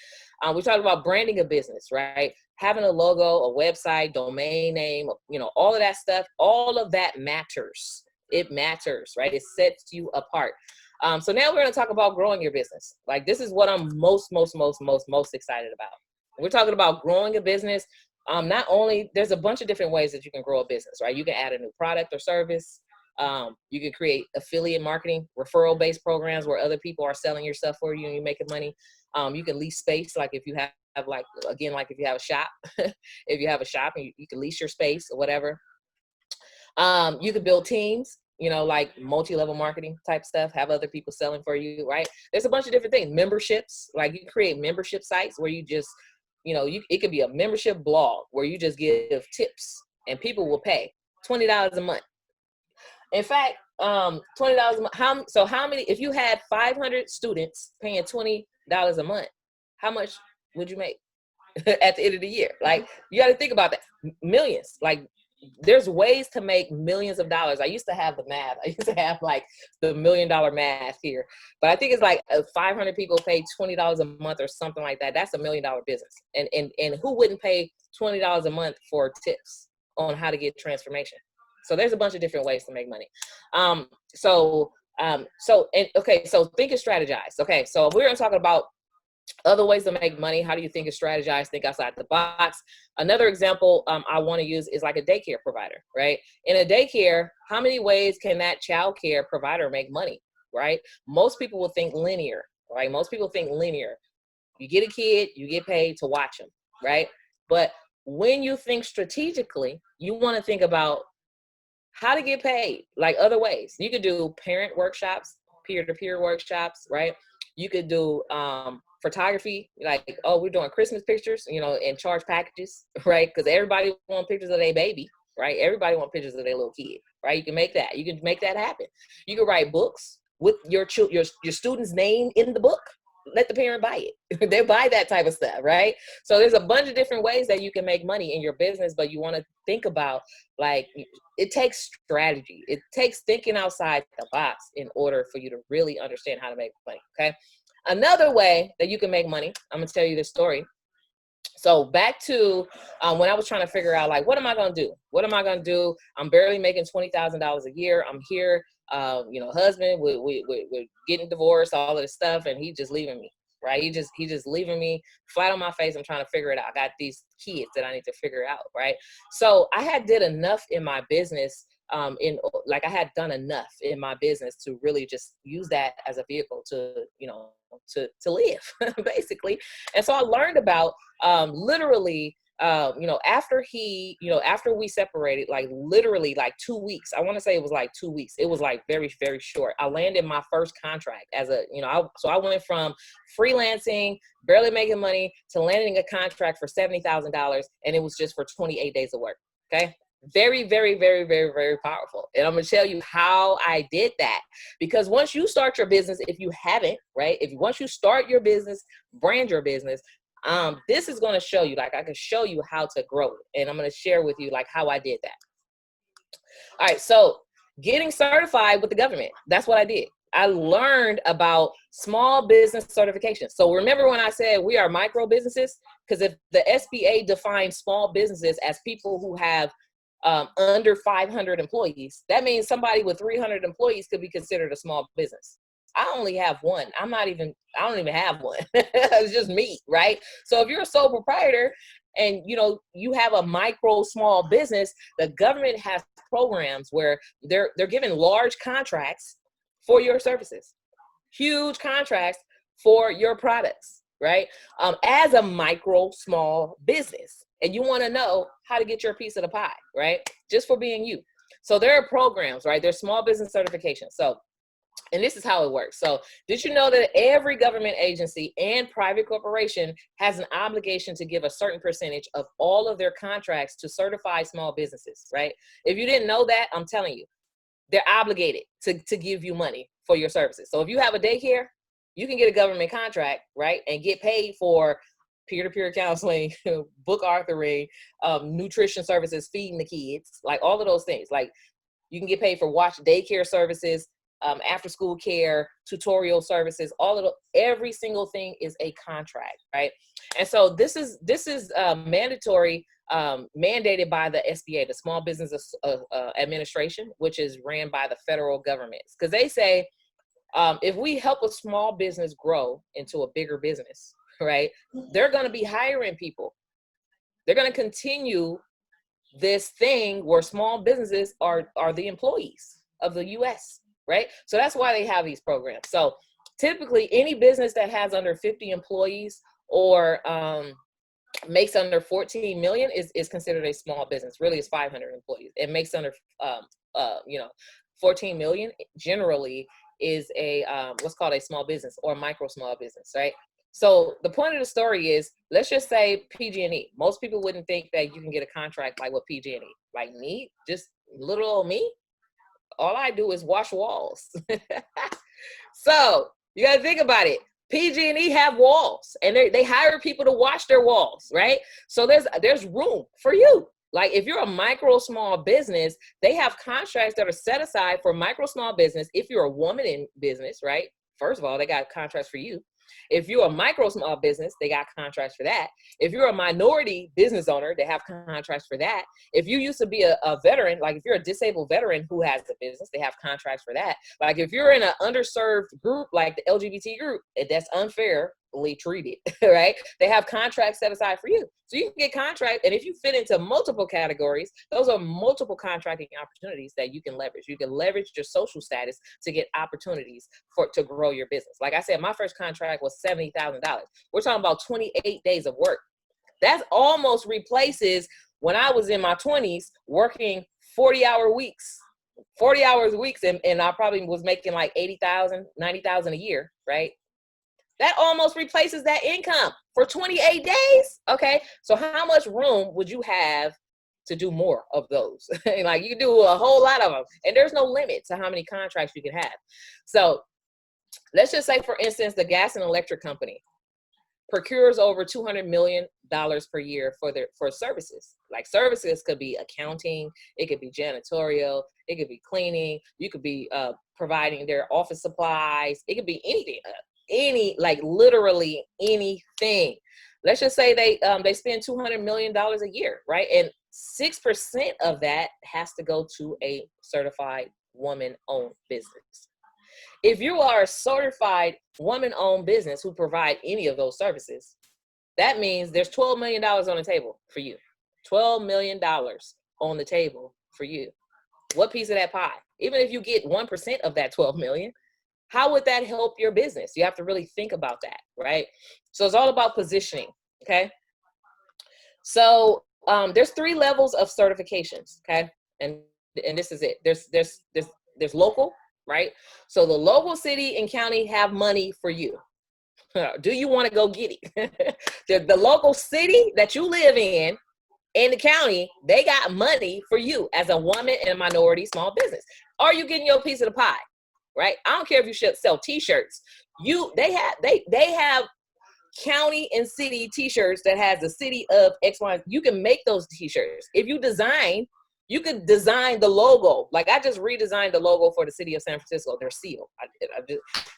We talked about branding a business, right? Having a logo, a website, domain name, all of that stuff, all of that matters. It matters, right? It sets you apart. So now we're going to talk about growing your business. Like this is what I'm most excited about. We're talking about growing a business. Not only, there's a bunch of different ways that you can grow a business, right? You can add a new product or service. You can create affiliate marketing, referral-based programs where other people are selling your stuff for you and you're making money. You can lease space, like if you have like, again, like if you have a shop, if you have a shop and you can lease your space or whatever. You can build teams, like multi-level marketing type stuff, have other people selling for you, right? There's a bunch of different things. Memberships, like you can create membership sites where you just, it could be a membership blog where you just give tips and people will pay $20 a month. In fact, $20 a month. How many, if you had 500 students paying $20 a month, how much would you make at the end of the year? Like, you got to think about that. Millions. Like, there's ways to make millions of dollars. I used to have the math. I used to have like the $1 million math here, but I think it's like 500 people pay $20 a month or something like that. That's $1 million business. And who wouldn't pay $20 a month for tips on how to get transformation? So there's a bunch of different ways to make money. So think and strategize. Okay. So we're going to talk about other ways to make money. How do you think and strategize? Think outside the box. Another example I want to use is like a daycare provider, right? In a daycare, how many ways can that child care provider make money, right? Most people will think linear, right? Most people think linear. You get a kid, you get paid to watch them, right? But when you think strategically, you want to think about how to get paid, like other ways. You could do parent workshops, peer-to-peer workshops, right? You could do photography, like, oh, we're doing Christmas pictures, and charge packages, right? Because everybody wants pictures of their baby, right? Everybody wants pictures of their little kid, right? You can make that. You can make that happen. You can write books with your student's name in the book. Let the parent buy it. They buy that type of stuff, right? So there's a bunch of different ways that you can make money in your business, but you want to think about, like, it takes strategy. It takes thinking outside the box in order for you to really understand how to make money, okay? Another way that you can make money, I'm going to tell you this story. So back to when I was trying to figure out, like, what am I going to do? What am I going to do? I'm barely making $20,000 a year. I'm here, husband, we're getting divorced, all of this stuff, and he's just leaving me, right? He just leaving me flat on my face. I'm trying to figure it out. I got these kids that I need to figure out, right? So I had did enough in my business, I had done enough in my business to really just use that as a vehicle to, to live, basically. And so I learned about literally, after after we separated, like literally like 2 weeks, I want to say it was like 2 weeks. It was like very, very short. I landed my first contract as so I went from freelancing, barely making money, to landing a contract for $70,000. And it was just for 28 days of work. Okay. Very, very, very, very, very powerful. And I'm going to tell you how I did that. Because once you start your business, if you haven't, right? Once you start your business, brand your business, this is going to show you, like, I can show you how to grow it. And I'm going to share with you, like, how I did that. All right. So getting certified with the government, that's what I did. I learned about small business certification. So remember when I said we are micro businesses? Because if the SBA defines small businesses as people who have under 500 employees, that means somebody with 300 employees could be considered a small business. I only have one. I don't even have one. It's just me, right? So if you're a sole proprietor and you have a micro small business, the government has programs where they're giving large contracts for your services, huge contracts for your products, right? As a micro small business, and you want to know how to get your piece of the pie, right? Just for being you. So there are programs, right? There's small business certification. So, and this is how it works. So did you know that every government agency and private corporation has an obligation to give a certain percentage of all of their contracts to certify small businesses, right? If you didn't know that, I'm telling you, they're obligated to give you money for your services. So if you have a daycare, you can get a government contract, right? And get paid for peer-to-peer counseling, book authoring, nutrition services, feeding the kids, like all of those things. Like you can get paid for watch daycare services, after school care, tutorial services, every single thing is a contract, right? And so this is mandatory, mandated by the SBA, the Small Business Administration, which is ran by the federal government. Because they say, if we help a small business grow into a bigger business, right, they're going to be hiring people. They're going to continue this thing where small businesses are the employees of the U.S., right? So that's why they have these programs. So typically any business that has under 50 employees or makes under 14 million is considered a small business. Really, it's 500 employees. It makes under 14 million generally is a what's called a small business or micro small business, right? So the point of the story is, let's just say PG&E. Most people wouldn't think that you can get a contract like with PG&E. Like me, just little old me, all I do is wash walls. So you got to think about it. PG&E have walls, and they hire people to wash their walls, right? So there's room for you. Like if you're a micro small business, they have contracts that are set aside for micro small business. If you're a woman in business, right? First of all, they got contracts for you. If you're a micro small business, they got contracts for that. If you're a minority business owner, they have contracts for that. If you used to be a veteran, like if you're a disabled veteran who has a business, they have contracts for that. Like if you're in an underserved group, like the LGBT group, that's unfairly treated, right? They have contracts set aside for you. So you can get contract, and if you fit into multiple categories, those are multiple contracting opportunities that you can leverage. You can leverage your social status to get opportunities to grow your business. Like I said, my first contract was $70,000. We're talking about 28 days of work. That almost replaces when I was in my 20s working 40-hour weeks, 40 hours weeks, and I probably was making like 80,000, 90,000 a year, right? That almost replaces that income for 28 days. Okay. So how much room would you have to do more of those? Like you can do a whole lot of them, and there's no limit to how many contracts you can have. So let's just say, for instance, the gas and electric company procures over $200 million per year for services. Like services could be accounting, it could be janitorial, it could be cleaning, you could be providing their office supplies, it could be anything. Like literally anything. Let's just say they spend $200 million a year, right? And 6% of that has to go to a certified woman-owned business. If you are a certified woman-owned business who provide any of those services, that means there's $12 million on the table for you. $12 million on the table for you. What piece of that pie? Even if you get 1% of that 12 million, how would that help your business? You have to really think about that, right? So it's all about positioning, okay? So there's 3 levels of certifications, okay? And this is it. There's local, right? So the local city and county have money for you. Do you want to go get it? The local city that you live in the county, they got money for you as a woman and a minority small business. Are you getting your piece of the pie? Right? I don't care if you should sell t-shirts. They have county and city t-shirts that has the city of X, Y. You can make those t-shirts. If you design, You could design the logo. Like I just redesigned the logo for the city of San Francisco, their seal.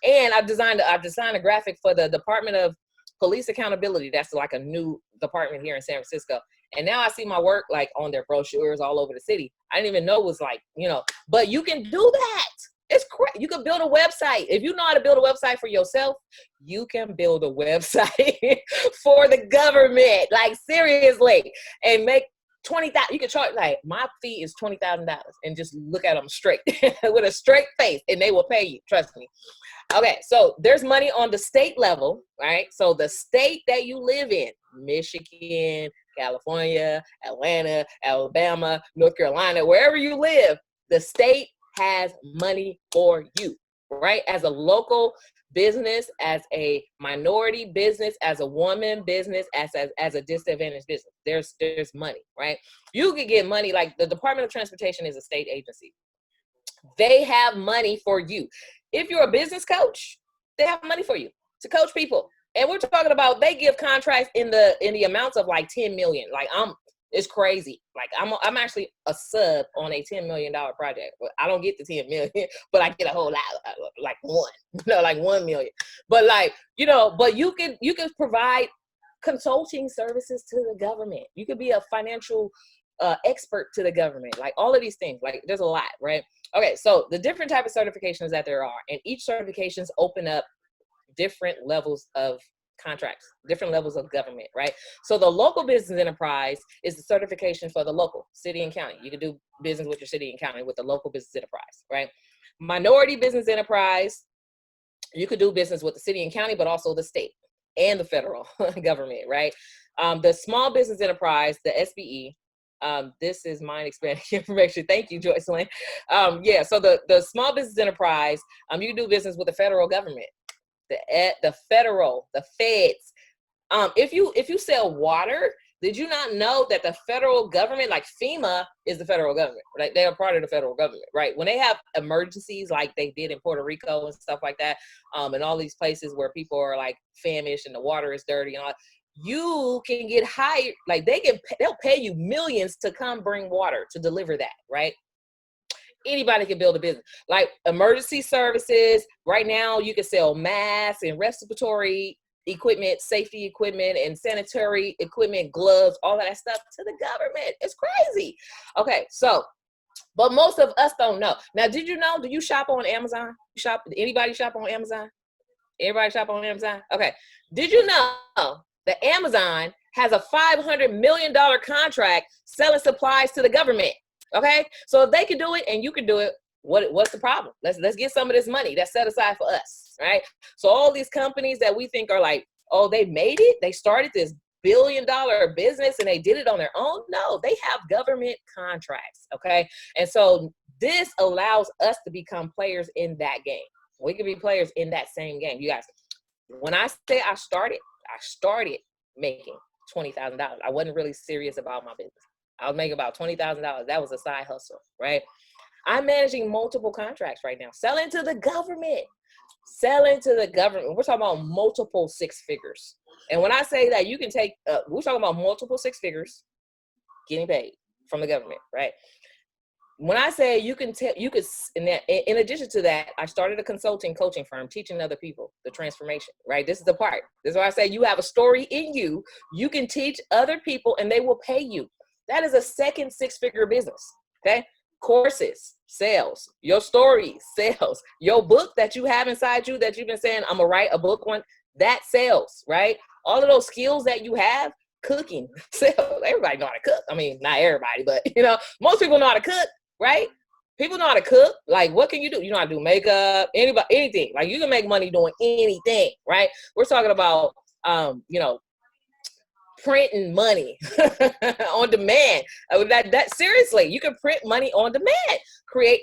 I've designed a graphic for the Department of Police Accountability. That's like a new department here in San Francisco. And now I see my work like on their brochures all over the city. I didn't even know it was like, but you can do that. It's crazy. You can build a website. If you know how to build a website for yourself, you can build a website for the government. Like seriously, and make 20,000. You can charge, like my fee is $20,000, and just look at them straight with a straight face, and they will pay you. Trust me. Okay, so there's money on the state level, right? So the state that you live in, Michigan, California, Atlanta, Alabama, North Carolina, wherever you live, the state has money for you, right? As a local business, as a minority business, as a woman business, as a disadvantaged business, there's money, right? You can get money. Like the Department of Transportation is a state agency. They have money for you. If you're a business coach, they have money for you to coach people. And we're talking about, they give contracts in the amounts of like 10 million. Like it's crazy. Like I'm actually a sub on a $10 million project. I don't get the 10 million, but I get a whole lot, like like 1 million. But like, but you can provide consulting services to the government. You could be a financial expert to the government. Like all of these things, like there's a lot, right? Okay, so the different type of certifications that there are, and each certifications open up different levels of contracts, different levels of government, right? So the local business enterprise is the certification for the local city and county. You can do business with your city and county with the local business enterprise, right? Minority business enterprise, you could do business with the city and county, but also the state and the federal government, right? The small business enterprise, the SBE, this is mind expanding information. Thank you, Joycelyn. Yeah, so the small business enterprise, you can do business with the federal government, the feds. If you sell water, did you not know that the federal government, like FEMA is the federal government, right? They are part of the federal government, right? When they have emergencies like they did in Puerto Rico and stuff like that, and all these places where people are like famished and the water is dirty and all, you can get hired, like they'll pay you millions to come bring water to deliver that, right? Anybody can build a business. Like emergency services, right now you can sell masks and respiratory equipment, safety equipment, and sanitary equipment, gloves, all of that stuff to the government. It's crazy. Okay, so, but most of us don't know. Now, did you know, do you shop on Amazon? Anybody shop on Amazon? Everybody shop on Amazon? Okay. Did you know that Amazon has a $500 million contract selling supplies to the government? Okay, so if they can do it and you can do it, what's the problem? Let's get some of this money that's set aside for us, right? So all these companies that we think are like, oh, they made it, they started this billion-dollar business and they did it on their own. No, they have government contracts, okay? And so this allows us to become players in that game. We can be players in that same game. You guys, when I say I started making $20,000. I wasn't really serious about my business. I was making about $20,000. That was a side hustle, right? I'm managing multiple contracts right now, selling to the government. We're talking about multiple six figures. And when I say that, you can take, we're talking about multiple six figures getting paid from the government, right? When I say in addition to that, I started a coaching firm teaching other people the transformation, right? This is the part. This is why I say you have a story in you. You can teach other people and they will pay you. That is a second six-figure business, okay? Courses, sales, your story, sales, your book that you have inside you that you've been saying, I'm gonna write a book on, that sells, right? All of those skills that you have, cooking, sales. Everybody know how to cook. I mean, not everybody, but most people know how to cook, right? People know how to cook. Like, what can you do? You know how to do makeup, anything. Like, you can make money doing anything, right? We're talking about, printing money on demand. Seriously, you can print money on demand.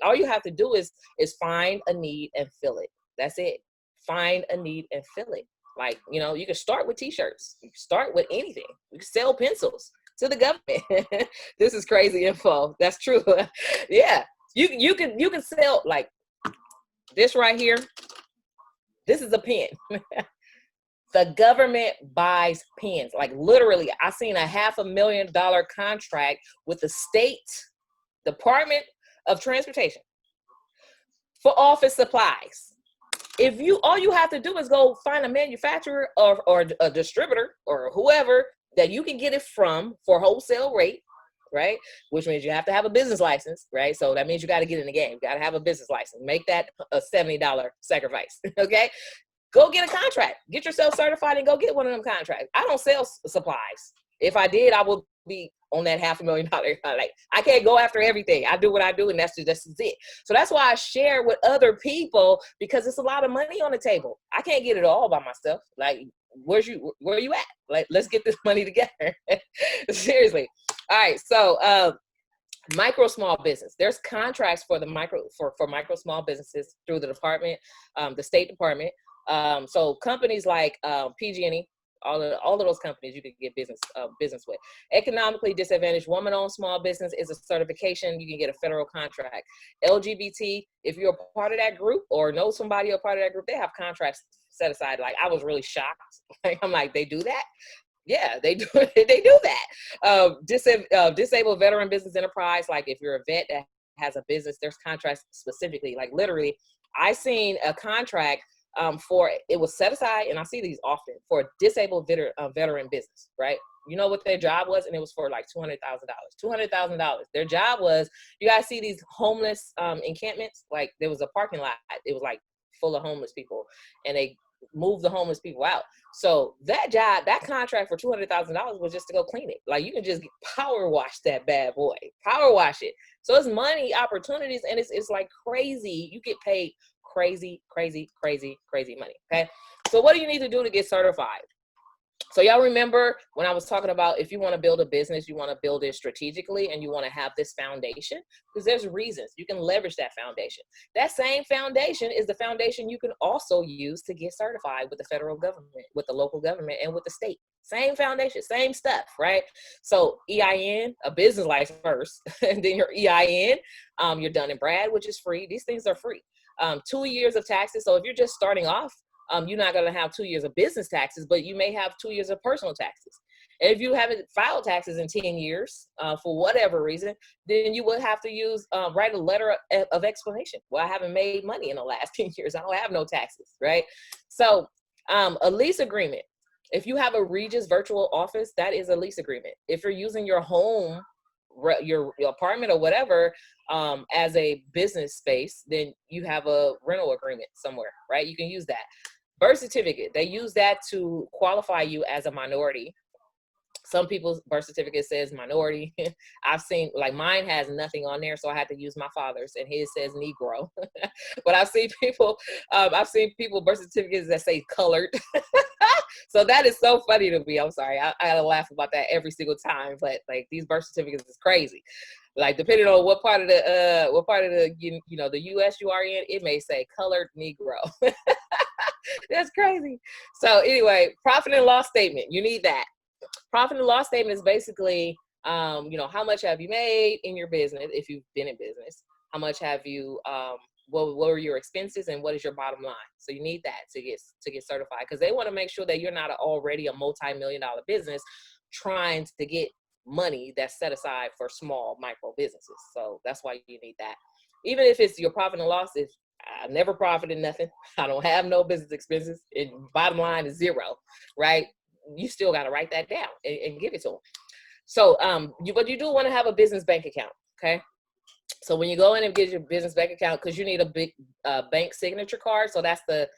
All you have to do is find a need and fill it. That's it. Find a need and fill it. Like, you can start with t-shirts. You can start with anything. You can sell pencils to the government. This is crazy info. That's true. Yeah. You can sell, like, this right here. This is a pen. The government buys pens. Like, literally, I seen a $500,000 contract with the state Department of Transportation for office supplies. If all you have to do is go find a manufacturer or a distributor or whoever that you can get it from for wholesale rate, right? Which means you have to have a business license, right? So that means you got to get in the game. You got to have a business license. Make that a $70 sacrifice, okay? Go get a contract. Get yourself certified and go get one of them contracts. I don't sell supplies. If I did, I would be on that $500,000. Like, I can't go after everything. I do what I do, and that's it. So that's why I share with other people, because it's a lot of money on the table. I can't get it all by myself. Like, where are you at? Like, let's get this money together. Seriously. All right. So, micro small business. There's contracts for the micro small businesses through the department, the State Department. So companies like PG&E, all of those companies you could get business with. Economically disadvantaged woman-owned small business is a certification. You can get a federal contract. LGBT, if you're a part of that group or know somebody a part of that group, they have contracts set aside. Like, I was really shocked. Like, I'm like, they do that? Yeah, they do. They do that. Disabled veteran business enterprise. Like, if you're a vet that has a business, there's contracts specifically. Like, literally, I seen a contract it was set aside, and I see these often, for a disabled veteran business, right? You know what their job was? And it was for like $200,000. $200,000. Their job was, you guys see these homeless encampments? Like, there was a parking lot. It was like full of homeless people, and they moved the homeless people out. So that job, that contract for $200,000 was just to go clean it. Like, you can just power wash that bad boy, power wash it. So it's money, opportunities, and it's like crazy. You get paid crazy money. Okay. So what do you need to do to get certified? So y'all remember when I was talking about, if you want to build a business, you want to build it strategically, and you want to have this foundation, because there's reasons you can leverage that foundation. That same foundation is the foundation you can also use to get certified with the federal government, with the local government, and with the state. Same foundation, same stuff, right? So EIN, a business license first, and then your EIN, you're Dun and Brad, which is free. These things are free. 2 years of taxes. So if you're just starting off, you're not going to have 2 years of business taxes, but you may have 2 years of personal taxes. And if you haven't filed taxes in 10 years, for whatever reason, then you would have to write a letter of explanation. Well, I haven't made money in the last 10 years. I don't have no taxes, right? So a lease agreement. If you have a Regis virtual office, that is a lease agreement. If you're using your home, your apartment or whatever, as a business space, then you have a rental agreement somewhere, right? You can use that. Birth certificate, they use that to qualify you as a minority. Some people's birth certificate says minority. I've seen, like, mine has nothing on there, so I had to use my father's, and his says Negro. But I've seen people birth certificates that say colored. So that is so funny to me. I'm sorry, I laugh about that every single time. But like, these birth certificates is crazy. Like, depending on what part of the the U.S. you are in, it may say colored Negro. That's crazy. So anyway, profit and loss statement. You need that. Profit and loss statement is basically, how much have you made in your business if you've been in business? How much have you, what were your expenses, and what is your bottom line? So you need that to get certified, because they want to make sure that you're not already a multi-million-dollar business trying to get money that's set aside for small micro businesses. So that's why you need that. Even if it's your profit and loss, if I never profited nothing, I don't have no business expenses, and bottom line is zero, right? You still got to write that down and give it to them. So, but you do want to have a business bank account, okay? So when you go in and get your business bank account, because you need a big bank signature card. So that's the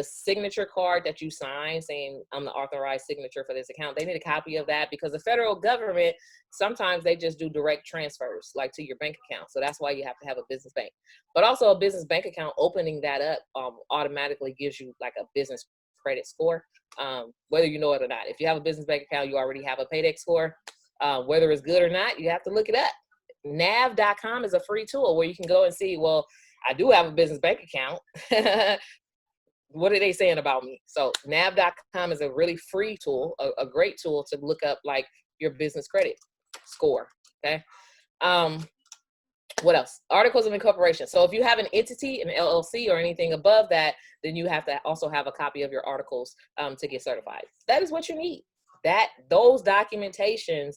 signature card that you sign saying, I'm the authorized signature for this account. They need a copy of that, because the federal government, sometimes they just do direct transfers, like, to your bank account. So that's why you have to have a business bank. But also a business bank account, opening that up automatically gives you like a business credit score, whether you know it or not. If you have a business bank account, you already have a paydex score. Whether it's good or not, you have to look it up. nav.com is a free tool where you can go and see, well, I do have a business bank account. What are they saying about me? So nav.com is a really free tool, a great tool to look up like your business credit score. Okay. What else? Articles of incorporation. So if you have an entity, an LLC or anything above that, then you have to also have a copy of your articles to get certified. That is what you need. Those documentations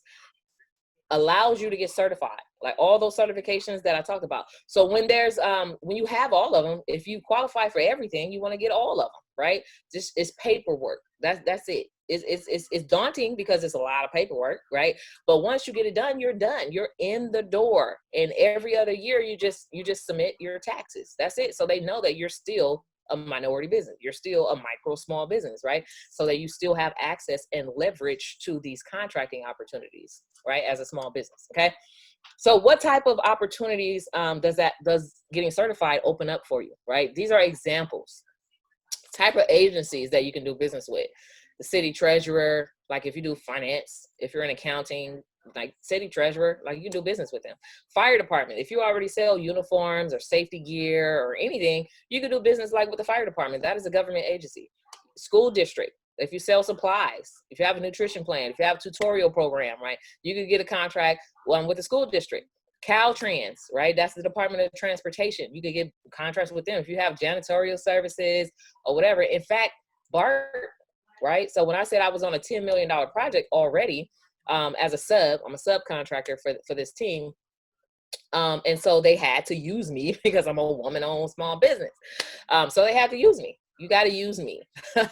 allows you to get certified, like all those certifications that I talked about. So when there's when you have all of them, if you qualify for everything, you want to get all of them, right? Just it's paperwork. That's it. It's daunting because it's a lot of paperwork, right? But once you get it done, you're done. You're in the door. And every other year, you just submit your taxes. That's it. So they know that you're still a minority business. You're still a micro small business, right? So that you still have access and leverage to these contracting opportunities, right? As a small business. Okay. So what type of opportunities does getting certified open up for you, right? These are examples, type of agencies that you can do business with. The city treasurer, like if you do finance, if you're in accounting, like city treasurer, like you can do business with them. Fire department, if you already sell uniforms or safety gear or anything, you can do business like with the fire department. That is a government agency. School district, if you sell supplies, if you have a nutrition plan, if you have a tutorial program, right, you could get a contract with the school district. Caltrans, right? That's the Department of Transportation. You could get contracts with them if you have janitorial services or whatever. In fact, BART, right? So when I said I was on a $10 million project already, as a sub, I'm a subcontractor for this team. And so they had to use me because I'm a woman-owned small business. So they had to use me. You got to use me.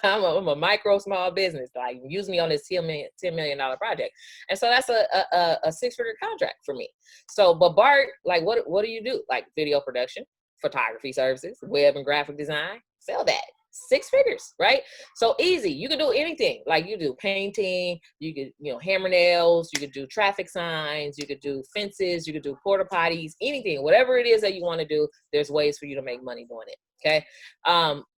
I'm a micro small business. Like use me on this $10 million project. And so that's a six-figure contract for me. So, but Bart, like what do you do? Like video production, photography services, web and graphic design, sell that. 6 figures, right? So easy. You can do anything. Like you do painting, you could, hammer nails, you could do traffic signs, you could do fences, you could do porta potties, anything, whatever it is that you want to do, there's ways for you to make money doing it. Okay.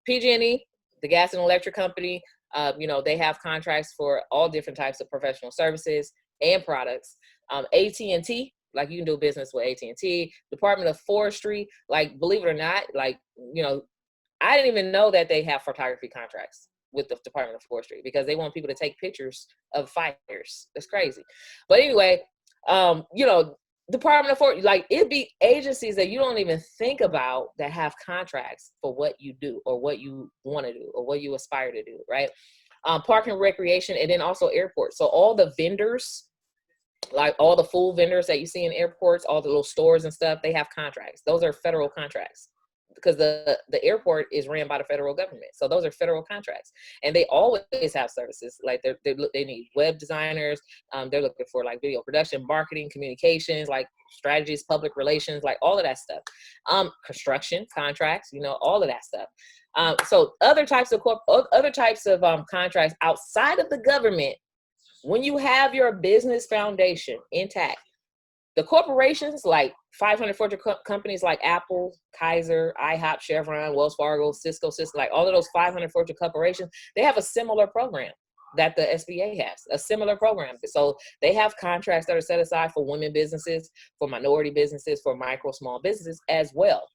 PG&E, the gas and electric company, they have contracts for all different types of professional services and products. AT&T, like you can do business with AT&T. Department of Forestry, like believe it or not, like, I didn't even know that they have photography contracts with the Department of Forestry because they want people to take pictures of fires. That's crazy. But anyway, Department of Forestry, like it'd be agencies that you don't even think about that have contracts for what you do or what you want to do or what you aspire to do, right? Park and recreation, and then also airports. So all the vendors, like all the food vendors that you see in airports, all the little stores and stuff, they have contracts. Those are federal contracts, because the airport is ran by the federal government. So those are federal contracts, and they always have services. Like they need web designers. They're looking for like video production, marketing, communications, like strategies, public relations, like all of that stuff. Construction contracts, all of that stuff. So other types of contracts outside of the government, when you have your business foundation intact, the corporations like 500 Fortune companies like Apple, Kaiser, IHOP, Chevron, Wells Fargo, Cisco, like all of those 500 Fortune corporations, they have a similar program that the SBA has, a similar program. So they have contracts that are set aside for women businesses, for minority businesses, for micro, small businesses as well.